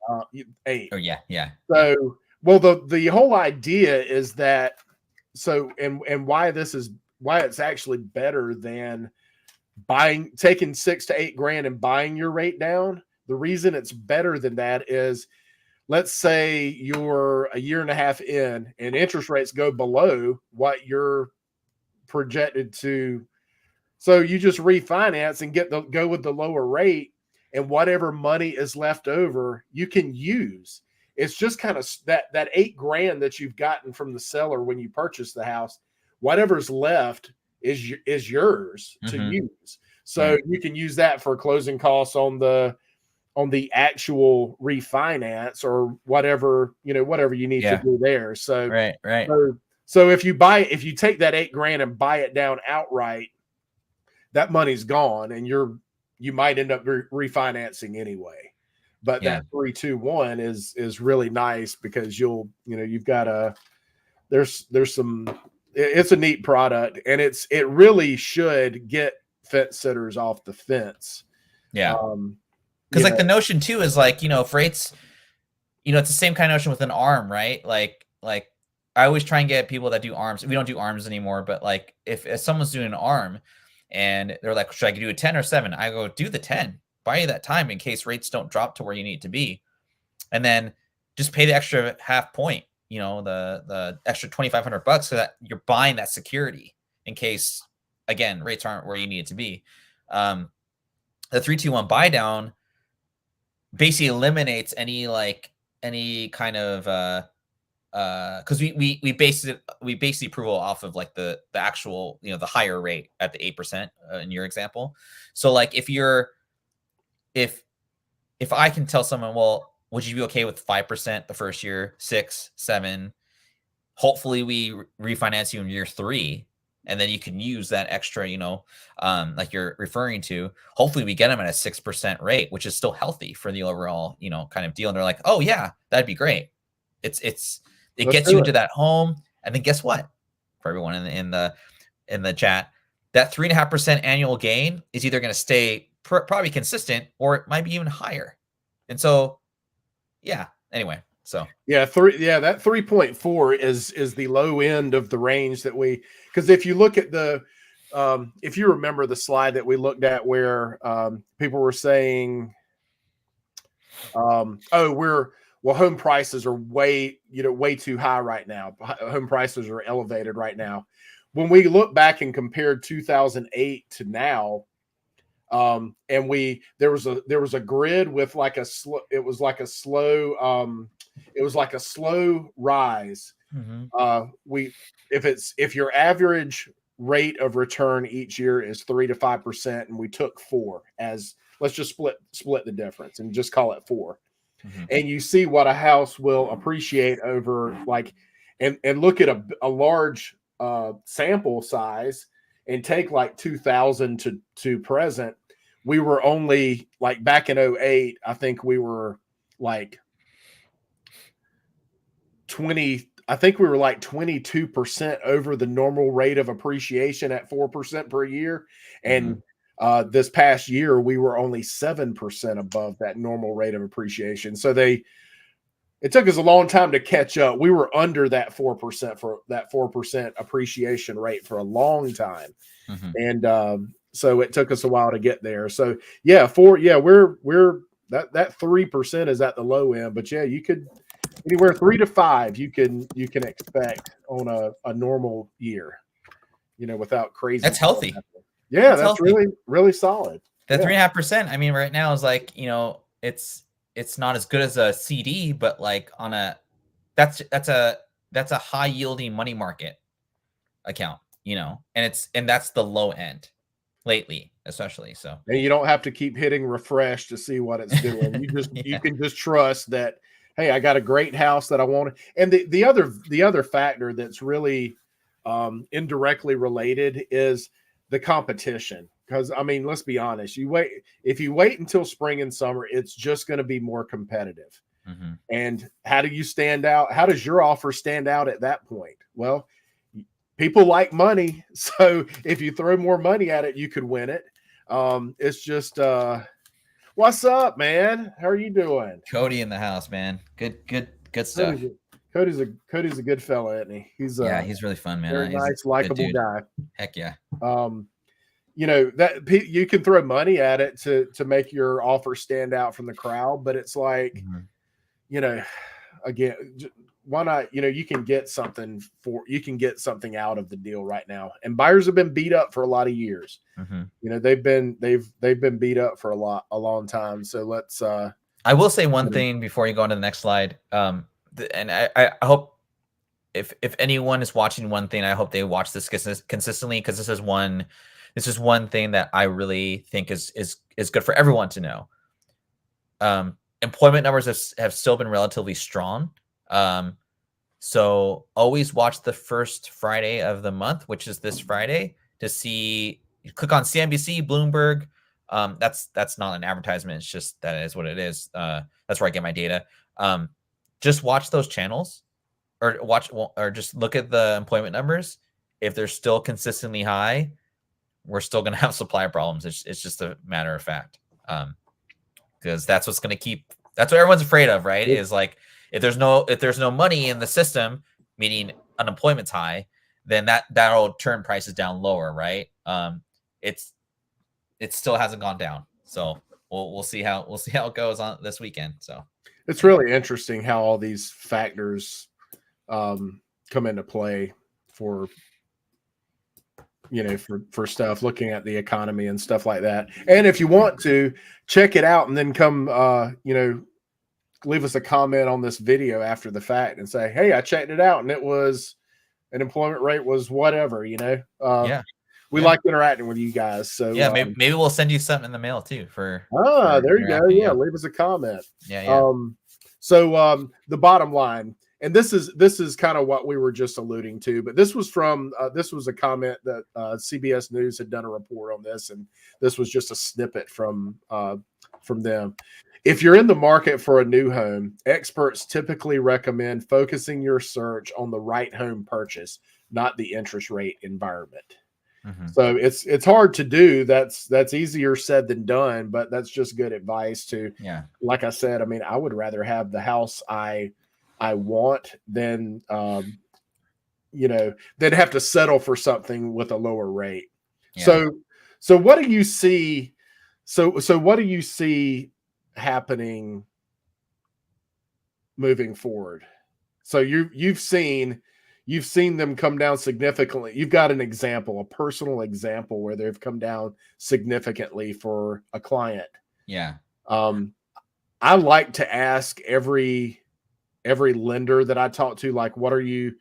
8. Oh yeah. So, well, the whole idea is that, so, and why it's actually better than taking $6,000 to $8,000 and buying your rate down. The reason it's better than that is, let's say you're a year and a half in and interest rates go below what you're projected to. So you just refinance and go with the lower rate, and whatever money is left over, you can use. It's just kind of that $8,000 that you've gotten from the seller when you purchase the house, whatever's left is yours to use. So you can use that for closing costs on the actual refinance or whatever you need to do there. So right. So if you take that $8,000 and buy it down outright, that money's gone, and you might end up refinancing anyway. But that 3-2-1 is really nice, because you've got there's some, it's a neat product, and it really should get fence sitters off the fence. Yeah. Because like the notion too is like, if rates, it's the same kind of notion with an arm, right? Like I always try and get people that do arms. We don't do arms anymore, but like if someone's doing an arm and they're like, should I do a 10 or 7? I go, do the 10. Buy you that time in case rates don't drop to where you need to be. And then just pay the extra half point, the extra $2,500, so that you're buying that security in case, again, rates aren't where you need it to be. The 3-2-1 buy down basically eliminates any kind of because we basically approval off of like the actual, the higher rate at the 8% in your example. So like if I can tell someone, well, would you be okay with 5% the first year, 6, 7? Hopefully we refinance you in year 3, and then you can use that extra, like you're referring to. Hopefully we get them at a 6% rate, which is still healthy for the overall, kind of deal. And they're like, oh yeah, that'd be great. It gets you into that home. And then guess what? For everyone in the chat, that 3.5% annual gain is either going to stay probably consistent, or it might be even higher. And so, yeah. Anyway, So that 3.4 is the low end of the range that because if you look at if you remember the slide that we looked at where people were saying, home prices are way too high right now. Home prices are elevated right now. When we look back and compared 2008 to now, and there was a grid with like a slow rise. If your average rate of return each year is 3 to 5%, and we took 4 as, let's just split the difference and just call it 4. And you see what a house will appreciate over and look at a large sample size and take like 2000 to present. We were only like back in 08, I think we were like 22% over the normal rate of appreciation at 4% per year. And this past year, we were only 7% above that normal rate of appreciation. So it took us a long time to catch up. We were under that 4% appreciation rate for a long time. And so it took us a while to get there. So we're that 3% is at the low end, but yeah, you could anywhere 3 to 5 you can expect on a normal year, without crazy. That's healthy. Yeah, that's really, really solid. The 3.5%. I mean, right now is like, it's not as good as a CD, but like that's a high yielding money market account, and that's the low end lately, especially. So, and you don't have to keep hitting refresh to see what it's doing. You can just trust that, hey, I got a great house that I want. And the other factor that's really indirectly related is the competition. Because I mean, let's be honest, if you wait until spring and summer, it's just going to be more competitive. And how do you stand out? How does your offer stand out at that point? Well, people like money. So if you throw more money at it, you could win it. It's just what's up, man? How are you doing? Cody in the house, man. Good stuff. Cody's a good fella, isn't he? He's really fun, man. Very nice, likable guy. Heck yeah. That you can throw money at it to make your offer stand out from the crowd, but it's like, again, why not? You can get something out of the deal right now, and buyers have been beat up for a lot of years. They've been beat up for a long time. So let's. I will say one thing before you go on to the next slide. And I hope if anyone is watching one thing, I hope they watch this consistently, because this is one thing that I really think is good for everyone to know. Employment numbers have still been relatively strong. So always watch the first Friday of the month, which is this Friday, to see. You click on CNBC, Bloomberg. That's not an advertisement. It's just that is what it is. That's where I get my data. Just watch those channels, or just look at the employment numbers. If they're still consistently high, we're still going to have supply problems. It's just a matter of fact. Because that's what's going to that's what everyone's afraid of, right? Is like, if there's no money in the system, meaning unemployment's high, then that'll turn prices down lower, right? It still hasn't gone down. So we'll see how it goes on this weekend. So it's really interesting how all these factors come into play for stuff, looking at the economy and stuff like that. And if you want to check it out and then come, leave us a comment on this video after the fact and say, hey, I checked it out and it was an employment rate was whatever, we like interacting with you guys. So yeah, maybe we'll send you something in the mail too for there you go. Yeah. Leave us a comment. Yeah. So the bottom line, and this is kind of what we were just alluding to, but this was a comment that CBS News had done a report on this, and this was just a snippet from them. If you're in the market for a new home, experts typically recommend focusing your search on the right home purchase, not the interest rate environment. So it's hard to do. That's easier said than done, but that's just good advice to, like I said, I mean, I would rather have the house I I want, then they'd have to settle for something with a lower rate. Yeah. So what do you see? So what do you see happening moving forward? So you've seen them come down significantly. You've got an example, a personal example where they've come down significantly for a client. Yeah. I like to ask every lender that I talk to, like, what are you,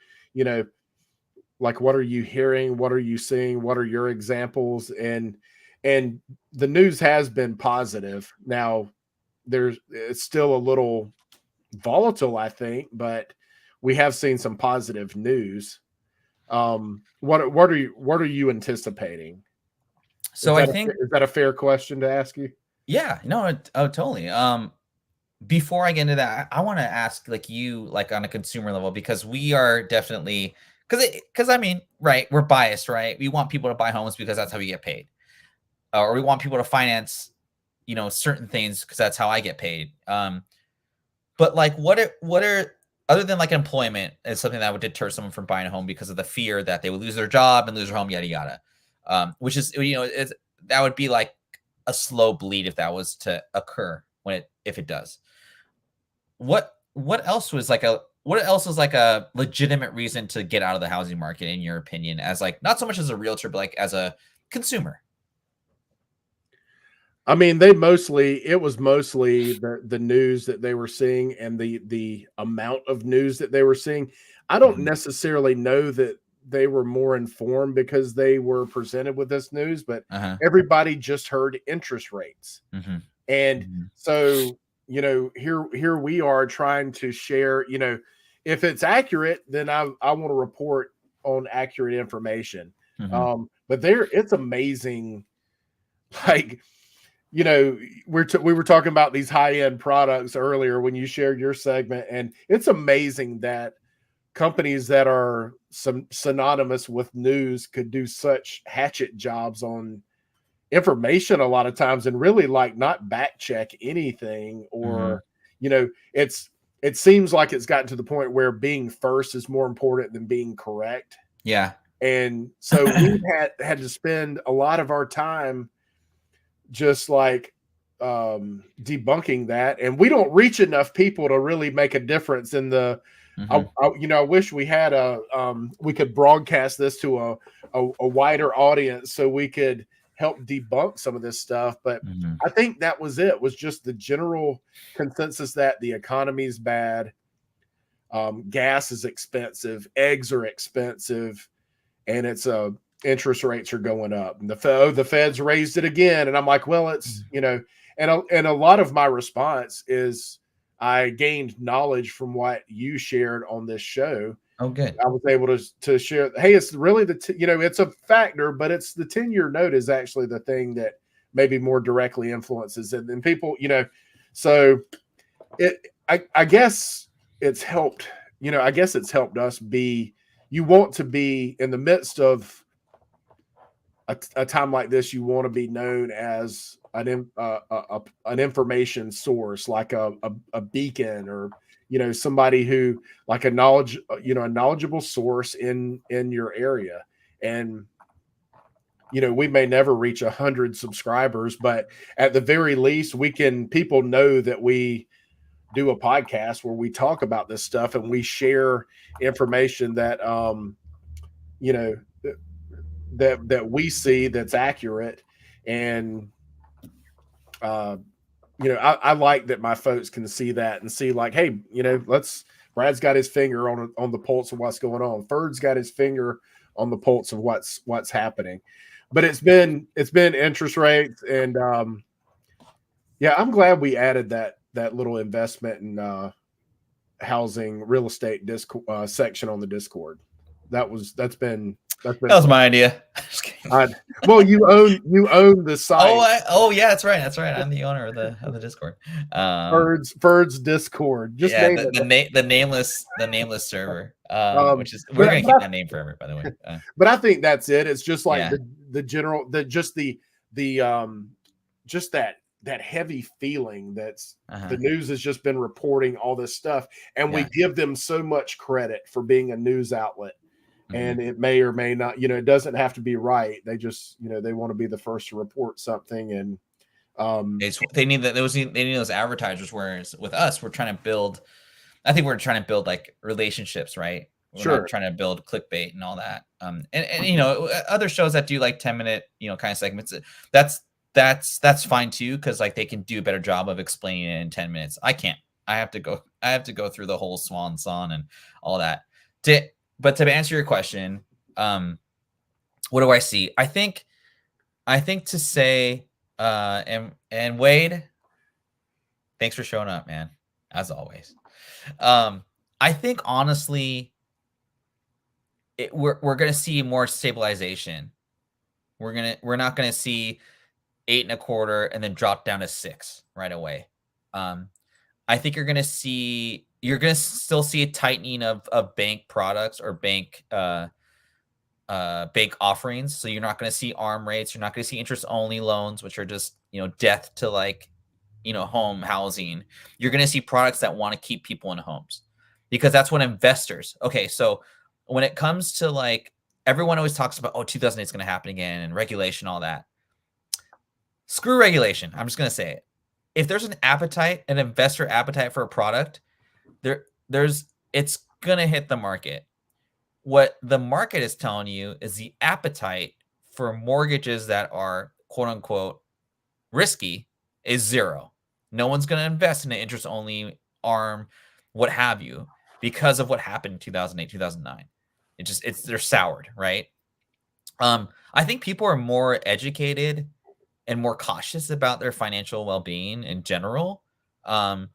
what are you hearing? What are you seeing? What are your examples? And the news has been positive. Now it's still a little volatile, I think, but we have seen some positive news. What are you anticipating? So I think, is that a fair question to ask you? yeah, no, oh, totally. Before I get into that, I want to ask, like, you, like, on a consumer level, because we are definitely, because I mean, right, we're biased, right? We want people to buy homes because that's how we get paid, or we want people to finance, certain things because that's how I get paid. But like, what are other than like employment is something that would deter someone from buying a home because of the fear that they would lose their job and lose their home, yada yada. Which is, that would be like a slow bleed if that was to occur if it does. What else is like a legitimate reason to get out of the housing market, in your opinion, as like, not so much as a realtor, but like as a consumer? I mean, it was mostly the news that they were seeing and the amount of news that they were seeing. I don't necessarily know that they were more informed because they were presented with this news, but everybody just heard interest rates. And so, here we are trying to share, if it's accurate, then I want to report on accurate information. But it's amazing. Like, we were talking about these high-end products earlier when you shared your segment, and it's amazing that companies that are synonymous with news could do such hatchet jobs on information a lot of times, and really, like, not back check anything, or it seems like it's gotten to the point where being first is more important than being correct. Yeah. And so we had to spend a lot of our time just like debunking that, and we don't reach enough people to really make a difference in the I wish we had we could broadcast this to a wider audience so we could help debunk some of this stuff. But I think that was just the general consensus that the economy is bad, gas is expensive, eggs are expensive, and it's interest rates are going up, and the Fed's raised it again. And I'm like, well, it's, and a lot of my response is I gained knowledge from what you shared on this show. Oh, good. I was able to share, hey, it's really it's a factor, but it's the 10-year note is actually the thing that maybe more directly influences it than people, so I guess it's helped, I guess it's helped us you want to be in the midst of a time like this, you want to be known as an information source, like a beacon, or somebody who, like, a knowledgeable source in your area. And we may never reach 100 subscribers, but at the very least, people know that we do a podcast where we talk about this stuff and we share information that that we see that's accurate. And I like that my folks can see that and see, like, hey, Brad's got his finger on the pulse of what's going on. Ferd's got his finger on the pulse of what's happening. But it's been interest rates, and I'm glad we added that little investment in housing real estate section on the Discord. That was my idea. Well, you own the site. Yeah, that's right. I'm the owner of the Discord. Ferd's Discord. Just name it. The nameless server. Which is, we're gonna keep that name forever, by the way. But I think that's it. It's just like the general, that heavy feeling that's the Uh-huh. news has just been reporting all this stuff, and we Yeah. give them so much credit for being a news outlet. Mhm. And it may or may not, it doesn't have to be right. They just, they want to be the first to report something. And They need that they need those advertisers, whereas with us, we're trying to build I think we're trying to build like relationships, right? We're not sure, trying to build clickbait and all that. And other shows that do like 10-minute, kind of segments, that's fine too, because like they can do a better job of explaining it in 10 minutes. I can't. I have to go through the whole swan song and all that. But to answer your question, what do I see? I think to say and Wade, thanks for showing up, man. As always. Um, I think honestly, we're gonna see more stabilization. We're not gonna see 8.25 and then drop down to 6 right away. Um, I think you're gonna still see a tightening of bank products or bank offerings. So you're not gonna see ARM rates. You're not gonna see interest only loans, which are just death to like home housing. You're going to see products that want to keep people in homes because that's what investors. Okay, so when it comes to like everyone always talks about 2008 is going to happen again and regulation, all that. Screw regulation. I'm just going to say it. If there's an investor appetite for a product, it's going to hit the market. What the market is telling you is the appetite for mortgages that are quote unquote risky is zero. No one's going to invest in an interest only ARM, what have you, because of what happened in 2008, 2009. They're soured, right? I think people are more educated and more cautious about their financial well-being in general. But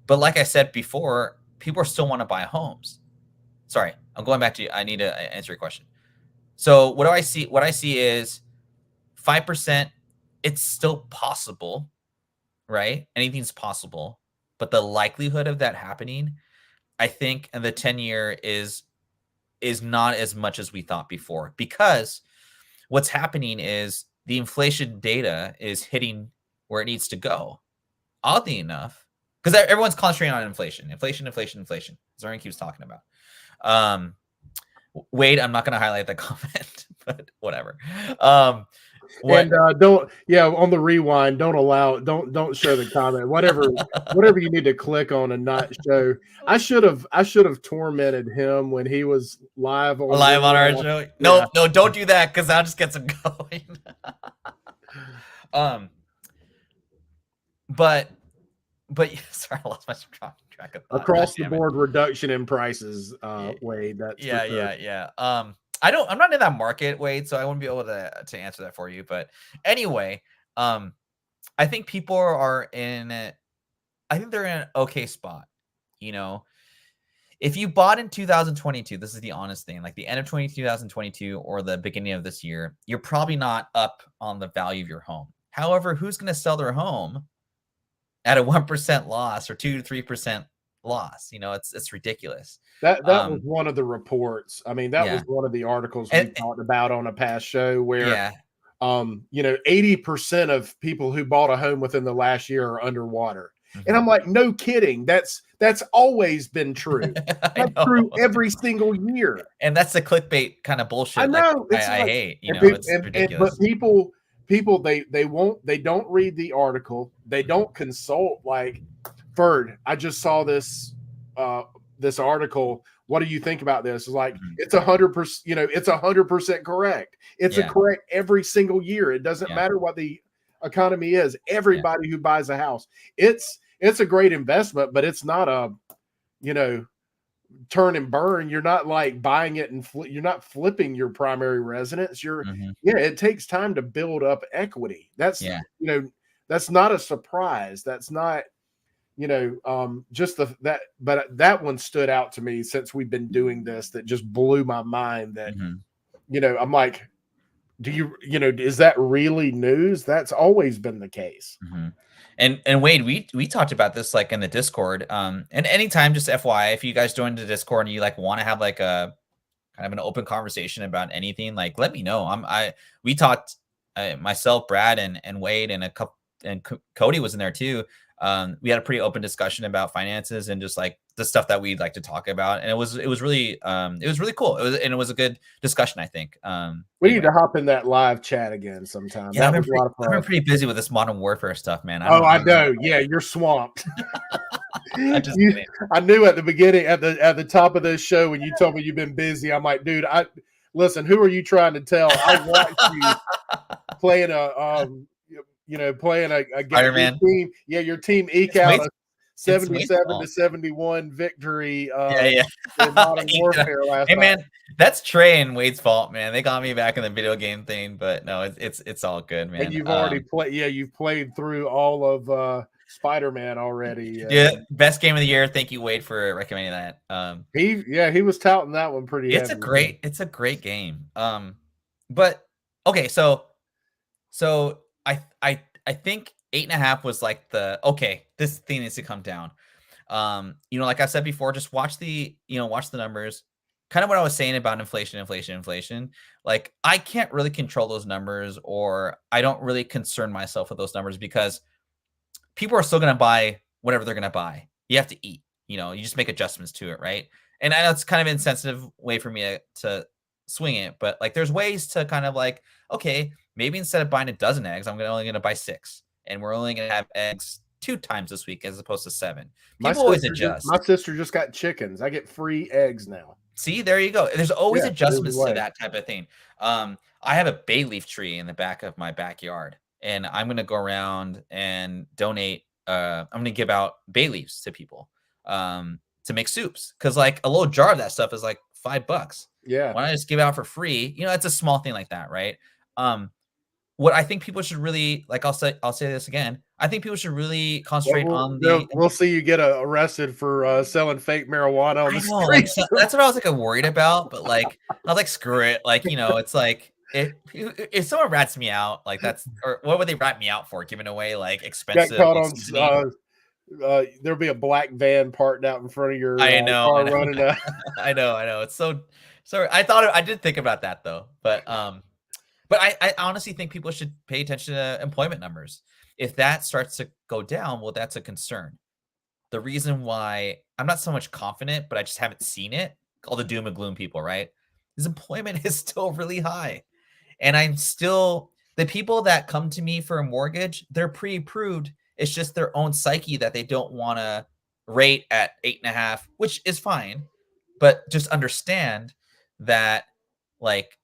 like I said before, people still want to buy homes. Sorry, I'm going back to you. I need to answer your question. So what do I see? What I see is 5%. It's still possible, right? Anything's possible, but the likelihood of that happening, I think, in the 10-year is not as much as we thought before, because what's happening is the inflation data is hitting where it needs to go. Oddly enough, because everyone's concentrating on inflation. Zoran keeps talking about. Wade, I'm not going to highlight that comment, but whatever. and don't on the rewind, don't show the comment. Whatever you need to click on and not show. I should have tormented him when he was live on our show? No, don't do that, because I'll just get some going. But sorry, I lost my track of thought. Across the board reduction in prices, Wade. That's for sure. Yeah. I'm not in that market, Wade, so I wouldn't be able to answer that for you. But anyway, I think people are I think they're in an okay spot. If you bought in 2022, this is the honest thing, like the end of 2022 or the beginning of this year, you're probably not up on the value of your home. However, who's going to sell their home at a 1% loss or 2 to 3% loss? It's ridiculous. That was one of the reports. I mean, that was one of the articles we talked about on a past show where 80% of people who bought a home within the last year are underwater. Mm-hmm. And I'm like, no kidding. That's always been true. That's true every single year. And that's the clickbait kind of bullshit. I know. Like, I hate. It's ridiculous. But people they don't read the article. They don't consult. Like, Ferd, I just saw this this article. What do you think about this? It's like, it's 100%. It's 100% correct. It's correct every single year. It doesn't matter what the economy is. Everybody who buys a house, it's a great investment, but it's not a turn and burn. You're not like buying it and you're not flipping your primary residence. It takes time to build up equity. That's that's not a surprise. That's not just but that one stood out to me since we've been doing this. That just blew my mind. That I'm like, is that really news? That's always been the case. And Wade, we talked about this like in the Discord. And anytime, just FYI, if you guys join the Discord and you like want to have like a kind of an open conversation about anything, like let me know. We talked myself, Brad, and Wade, and Cody was in there too. We had a pretty open discussion about finances and just like the stuff that we'd like to talk about, and it was really cool. It was a good discussion, I think. We need to hop in that live chat again sometime. Yeah, that was a lot of fun. I've been pretty busy with this Modern Warfare stuff, man. I know. Yeah, you're swamped. I knew at the beginning, at the top of this show, when you told me you've been busy, I'm like, dude, listen. Who are you trying to tell? I watched you playing a Spider-Man team. Yeah, your team eke out a 77-71 victory. In Modern Warfare last night. Man, that's Trey and Wade's fault, man. They got me back in the video game thing, but no, it's all good, man. And you've already played. Yeah, you've played through all of Spider-Man already. Yeah, best game of the year. Thank you, Wade, for recommending that. He was touting that one pretty. It's a great game. But okay, so I think 8.5 was like this thing needs to come down. Like I said before, just watch the numbers. Kind of what I was saying about inflation. Like, I can't really control those numbers, or I don't really concern myself with those numbers, because people are still going to buy whatever they're going to buy. You have to eat, you just make adjustments to it. Right. And I know it's kind of an insensitive way for me to swing it, but like, there's ways to kind of like, okay, maybe instead of buying a dozen eggs, I'm only going to buy 6, and we're only going to have eggs 2 times this week as opposed to 7. People always adjust. My sister just got chickens. I get free eggs now. See, there you go. There's always adjustments to that type of thing. I have a bay leaf tree in the back of my backyard, and I'm going to go around and donate. I'm going to give out bay leaves to people to make soups, because like a little jar of that stuff is like $5. Yeah. Why not just give it out for free? It's a small thing like that, right? What I think people should really, like, I'll say this again. I think people should really concentrate on the. We'll see you get arrested for selling fake marijuana on the street. Like, that's what I was like worried about, but like I was like, screw it. Like, it's like if someone rats me out, like or what would they rat me out for? Giving away like expensive. Got caught on. There'll be a black van parked out in front of your car running. I know. It's so. I did think about that though, but I honestly think people should pay attention to employment numbers. If that starts to go down, well, that's a concern. The reason why I'm not so much confident, but I just haven't seen it, all the doom and gloom people, right? Is employment is still really high. And the people that come to me for a mortgage, they're pre-approved. It's just their own psyche that they don't want to rate at 8.5, which is fine. But just understand that, like,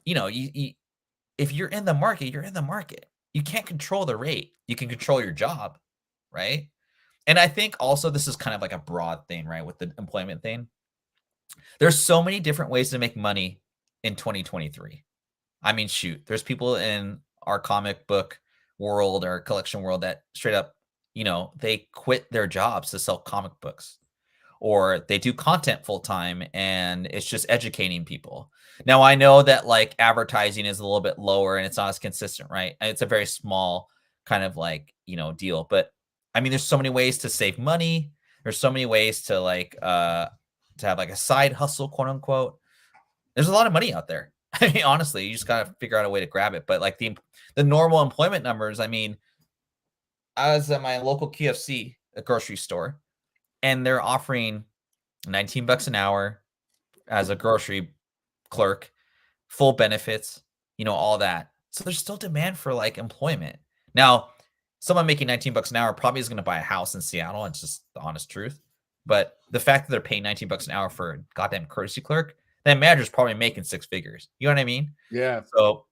if you're in the market, you're in the market. You can't control the rate. You can control your job, right? And I think also this is kind of like a broad thing, right? With the employment thing. There's so many different ways to make money in 2023. I mean, shoot, there's people in our comic book world or collection world that straight up, they quit their jobs to sell comic books, or they do content full time and it's just educating people. Now, I know that like advertising is a little bit lower and it's not as consistent, right? And it's a very small kind of like, deal. But I mean, there's so many ways to save money. There's so many ways to like, to have like a side hustle, quote unquote. There's a lot of money out there. I mean, honestly, you just got to figure out a way to grab it. But like the normal employment numbers, I mean, I was at my local KFC, a grocery store, and they're offering $19 an hour as a grocery clerk, full benefits, all that. So there's still demand for like employment. Now, someone making $19 an hour probably is going to buy a house in Seattle. It's just the honest truth. But the fact that they're paying $19 an hour for a goddamn courtesy clerk, that manager's probably making 6 figures. You know what I mean? Yeah. So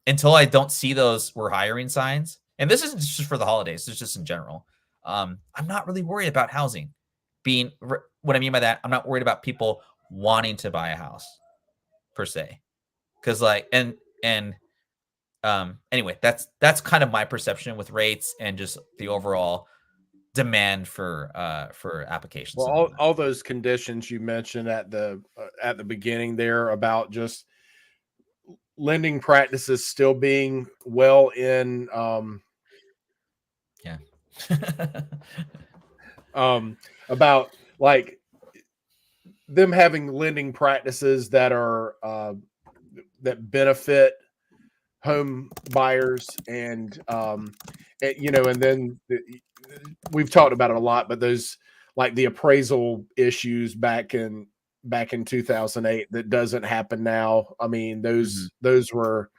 until I don't see those we're hiring signs, and this isn't just for the holidays, it's just in general. I'm not really worried about housing being. What I mean by that, I'm not worried about people wanting to buy a house per se, because like anyway, that's kind of my perception with rates and just the overall demand for applications. Well, all those conditions you mentioned at the beginning there about just lending practices still being well in about like them having lending practices that are that benefit home buyers and and then we've talked about it a lot, but those like the appraisal issues back in 2008 that doesn't happen now. I mean, Mhm. those were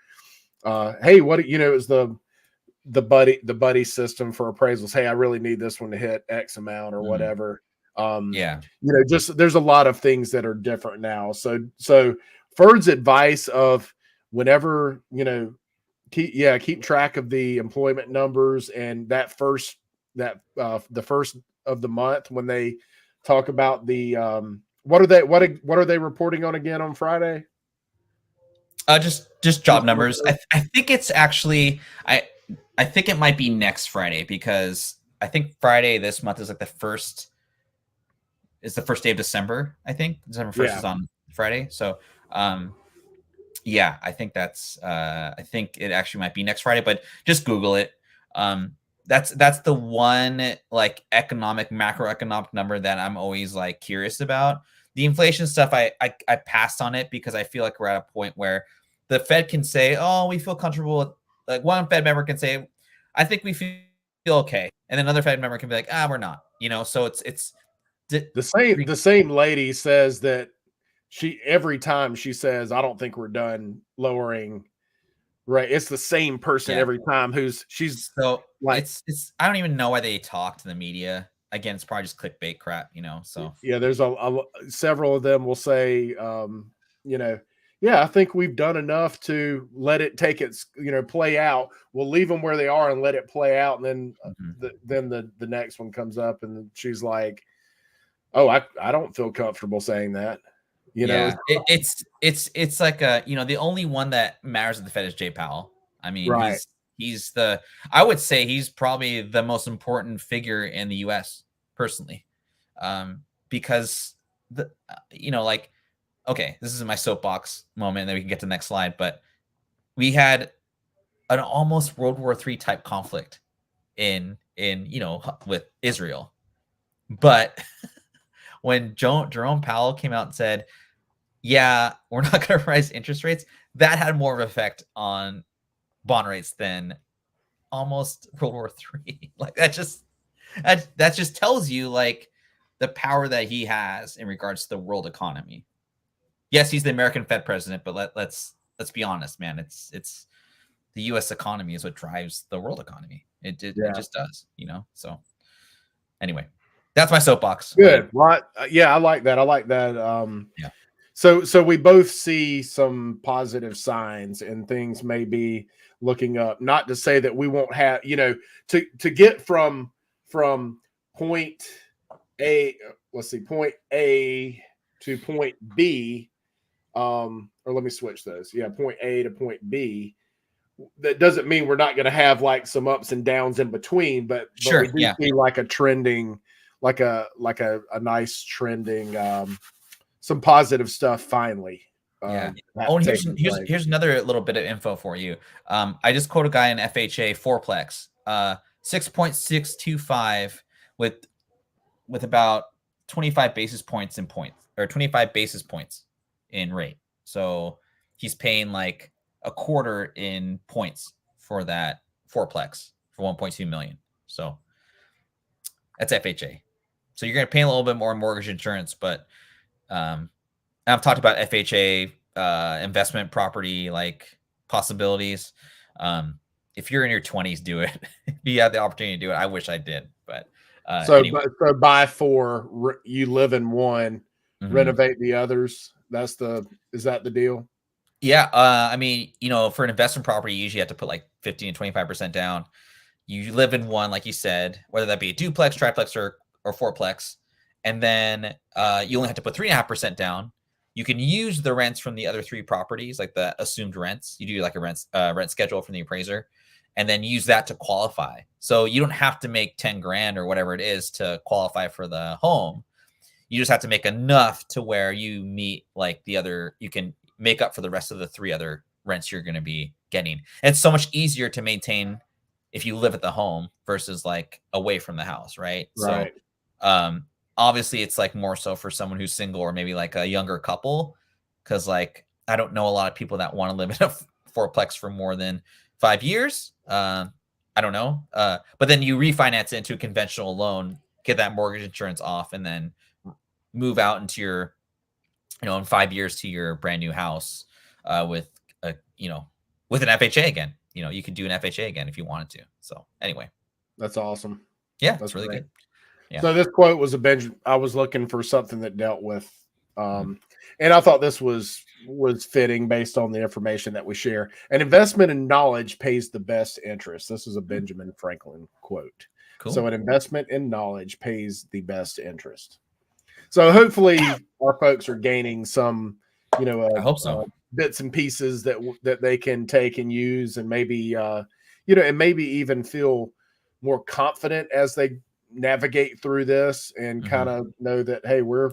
hey, what it was the buddy system for appraisals. Hey, I really need this one to hit X amount or Mhm. whatever. Yeah. Just there's a lot of things that are different now. So Ferd's advice of whenever keep track of the employment numbers and the first of the month when they talk about the what are they reporting on again on Friday? Just job numbers. I think it's actually I think it might be next Friday because I think Friday this month is like the first day of December. I think December 1st Yeah. is on Friday. So um yeah, I think it actually might be next Friday, but just Google it. That's the one like macroeconomic number that I'm always like curious about. The inflation stuff, I passed on it because I feel like we're at a point where the Fed can say, "Oh, we feel comfortable with," like one Fed member can say, "I think we feel okay," and then another Fed member can be like, "Ah, we're not," So it's The same lady says that she every time she says, I don't think we're done lowering. Right. It's the same person yeah. every time she's So like, it's I don't even know why they talk to the media. Again, it's probably just clickbait crap. So yeah, there's several of them will say, yeah, I think we've done enough to let it take its, play out. We'll leave them where they are and let it play out. And then, mhm. the next one comes up and she's like, oh, I don't feel comfortable saying that, you know, Yeah, it's like the only one that matters at the Fed is Jay Powell. I mean, right. he's the I would say he's probably the most important figure in the U.S. personally, because like okay, this is my soapbox moment, and then we can get to the next slide. But we had an almost World War III type conflict in with Israel, but when Jerome Powell came out and said, yeah, we're not going to raise interest rates, that had more of an effect on bond rates than almost World War III. Like that just tells you like the power that he has in regards to the world economy. Yes, he's the American Fed president, but let's be honest, man. It's the U.S. economy is what drives the world economy. It Yeah. just does. So anyway, that's my soapbox. Good. Well, yeah, I like that. I like that. Yeah. So we both see some positive signs and things may be looking up. Not to say that we won't have, to get from point A, let's see, point A to point B, or let me switch those. Yeah, point A to point B. That doesn't mean we're not going to have like some ups and downs in between, but we Sure. do Yeah. see like a trending, like a nice trending, some positive stuff finally. Yeah. Oh, and here's Taking here's place. here's another little bit of info for you. I just quote a guy in FHA fourplex, 6.625 with about 25 basis points in points or 25 basis points in rate. So he's paying like a quarter in points for that fourplex for 1.2 million. So that's FHA. So you're going to pay a little bit more in mortgage insurance, but I've talked about FHA investment property like possibilities. If you're in your 20s, do it. If you have the opportunity to do it, I wish I did, but anyway. So buy four, you live in one, Mhm. renovate the others. Is that the deal? Yeah, I mean, for an investment property, you usually have to put like 15 to 25% down. You live in one, like you said, whether that be a duplex, triplex, or fourplex, and then you only have to put 3.5% down. You can use the rents from the other three properties, like the assumed rents. You do like a rent schedule from the appraiser, and then use that to qualify. So you don't have to make 10 grand or whatever it is to qualify for the home. You just have to make enough to where you meet like you can make up for the rest of the three other rents you're going to be getting. And it's so much easier to maintain if you live at the home versus like away from the house, right? So Right. um obviously it's like more so for someone who's single or maybe like a younger couple, because like I don't know a lot of people that want to live in a fourplex for more than 5 years. I don't know. But then you refinance it into a conventional loan, get that mortgage insurance off, and then move out into your, in 5 years to your brand new house with a, with an FHA again. You could do an FHA again if you wanted to. So anyway, That's awesome. yeah, That's it's really great. good. Yeah. So this quote was a bench. I was looking for something that dealt with, Mhm. and I thought this was fitting based on the information that we share. An investment in knowledge pays the best interest. This is a Mm, Benjamin Franklin quote. So cool. an investment in knowledge pays the best interest. So hopefully our folks are gaining some, I hope so. bits and pieces that they can take and use, and maybe and maybe even feel more confident as they navigate through this, and kind Hmm. of know that, hey, we're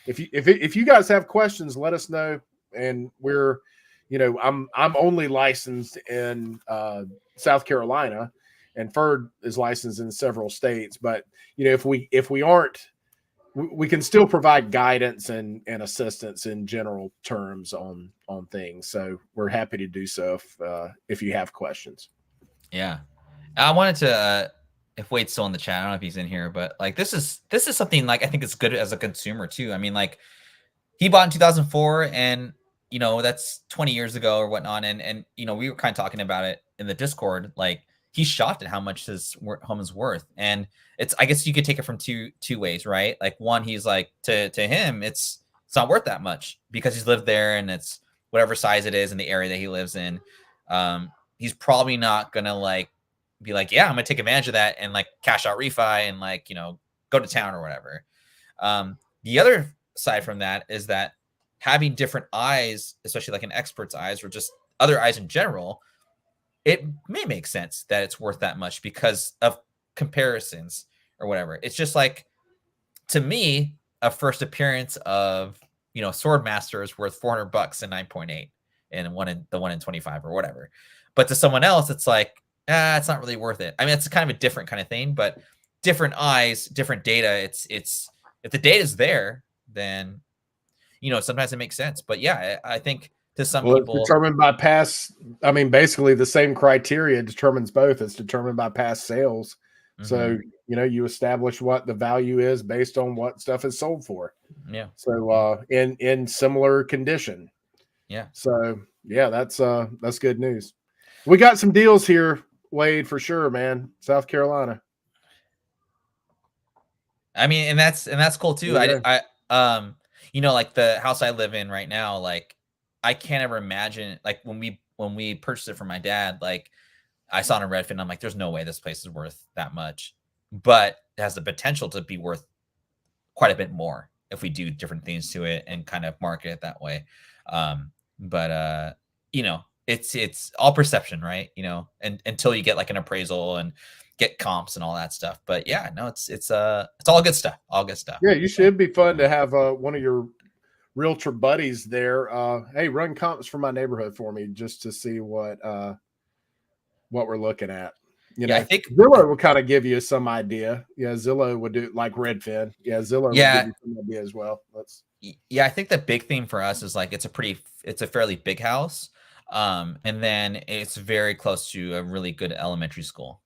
if you guys have questions, let us know, and we're I'm only licensed in South Carolina, and Ferd is licensed in several states, but if we aren't, we can still provide guidance and assistance in general terms on things. So we're happy to do so if you have questions. Yeah. I wanted to, if Wade's still in the chat, I don't know if he's in here, but like this is something like I think it's good as a consumer too. I mean, like he bought in 2004, and that's 20 years ago or whatnot, and we were kind of talking about it in the Discord. Like he's shocked at how much his home is worth, and I guess you could take it from two ways, right? Like one, he's like, to him it's not worth that much because he's lived there, and it's whatever size it is in the area that he lives in. He's probably not gonna like be like, yeah, I'm gonna take advantage of that and like cash out refi and like go to town or whatever. The other side from that is that having different eyes, especially like an expert's eyes or just other eyes in general, it may make sense that it's worth that much because of comparisons or whatever. It's just like, to me, a first appearance of Swordmaster is worth $400 and 9.8, and the 1 in 25 or whatever. But to someone else, it's like, it's not really worth it. I mean, it's kind of a different kind of thing, but different eyes, different data. It's if the data is there, then sometimes it makes sense. But yeah, I think to some Well, it's people, determined by past. I mean, basically the same criteria determines both. It's determined by past sales. So mhm, you establish what the value is based on what stuff is sold for. yeah, So in similar condition. yeah. So yeah, that's good news. We got some deals here, Wade, for sure, man. South Carolina. I mean, and that's cool There too. you go. Like the house I live in right now, like I can't ever imagine like when we purchased it for my dad, like I saw it on Redfin, I'm like, there's no way this place is worth that much. But it has the potential to be worth quite a bit more if we do different things to it and kind of market it that way. But it's all perception, right? And until you get like an appraisal and get comps and all that stuff. But yeah, no, it's all good stuff. All good stuff. Yeah, you So should be fun to have one of your realtor buddies there. Hey, run comps for my neighborhood for me just to see what we're looking at. yeah, I think Zillow will kind of give you some idea. Yeah, Zillow would do like Redfin. Yeah, Zillow would give yeah, you some idea as well. yeah, I think the big thing for us is like it's a fairly big house. And then it's very close to a really good elementary school.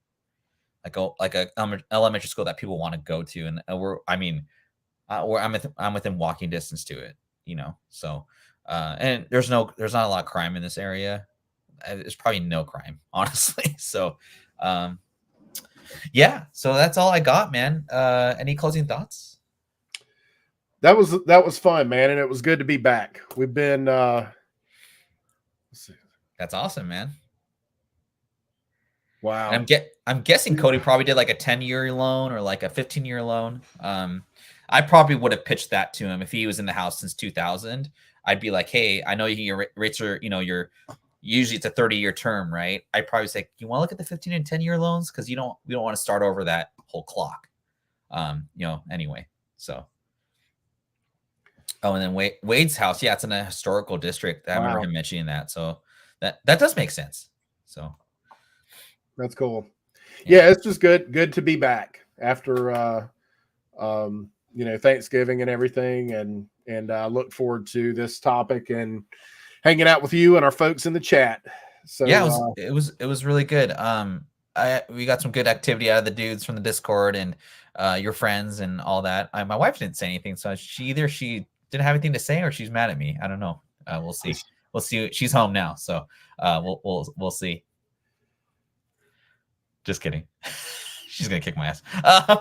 Like a elementary school that people want to go to, and I'm within walking distance to it, So, and there's not a lot of crime in this area. There's probably no crime, honestly. So, um, yeah. So that's all I got, man. Any closing thoughts? That was fun, man, and it was good to be back. We've been let's see. That's awesome, man. And Wow. I'm guessing Cody probably did like a 10-year loan or like a 15-year loan. I probably would have pitched that to him if he was in the house since 2000. I'd be like, hey, I know your rates are, your usually it's a 30-year term, right? I'd probably say, you want to look at the 15 and 10-year loans because we don't want to start over that whole clock. Anyway. So, and then Wade's house, yeah, it's in a historical district. I remember Wow. him mentioning that. So that does make sense. So That's cool. yeah. Yeah, it's just good to be back after Thanksgiving and everything, and I look forward to this topic and hanging out with you and our folks in the chat. Yeah, So it was really good. we got some good activity out of the dudes from the Discord and your friends and all that. My wife didn't say anything, so she didn't have anything to say or she's mad at me. I don't know. We'll see. We'll see. She's home now, so we'll see. Just kidding. She's gonna kick my ass.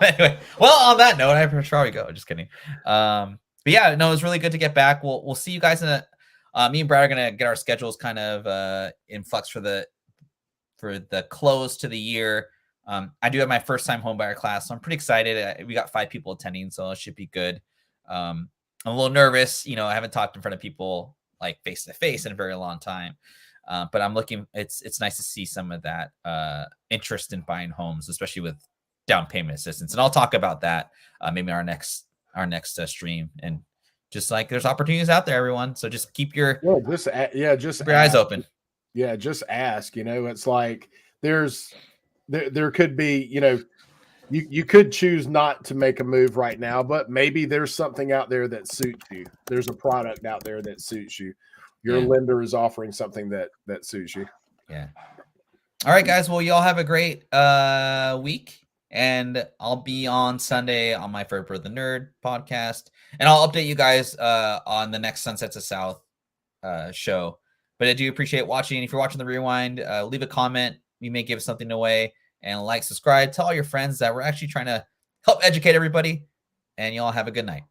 Anyway, well, on that note, I probably go. Just kidding. But yeah, no, it was really good to get back. We'll see you guys in a. Me and Brad are gonna get our schedules kind of in flux for the close to the year. I do have my first time homebuyer class, so I'm pretty excited. We got 5 people attending, so it should be good. I'm a little nervous. I haven't talked in front of people like face to face in a very long time. But I'm looking. It's nice to see some of that interest in buying homes, especially with down payment assistance. And I'll talk about that maybe our next stream. And just like there's opportunities out there, everyone. So just keep your keep your eyes open. Yeah, just ask. It's like there could be. You could choose not to make a move right now, but maybe there's something out there that suits you. There's a product out there that suits you. Your lender is offering something that suits you. Yeah. All right, guys. Well, y'all have a great week, and I'll be on Sunday on my For the Nerd podcast, and I'll update you guys on the next Sunsets of South show. But I do appreciate watching. If you're watching the rewind, leave a comment. We may give something away, and like, subscribe, tell all your friends that we're actually trying to help educate everybody, and y'all have a good night.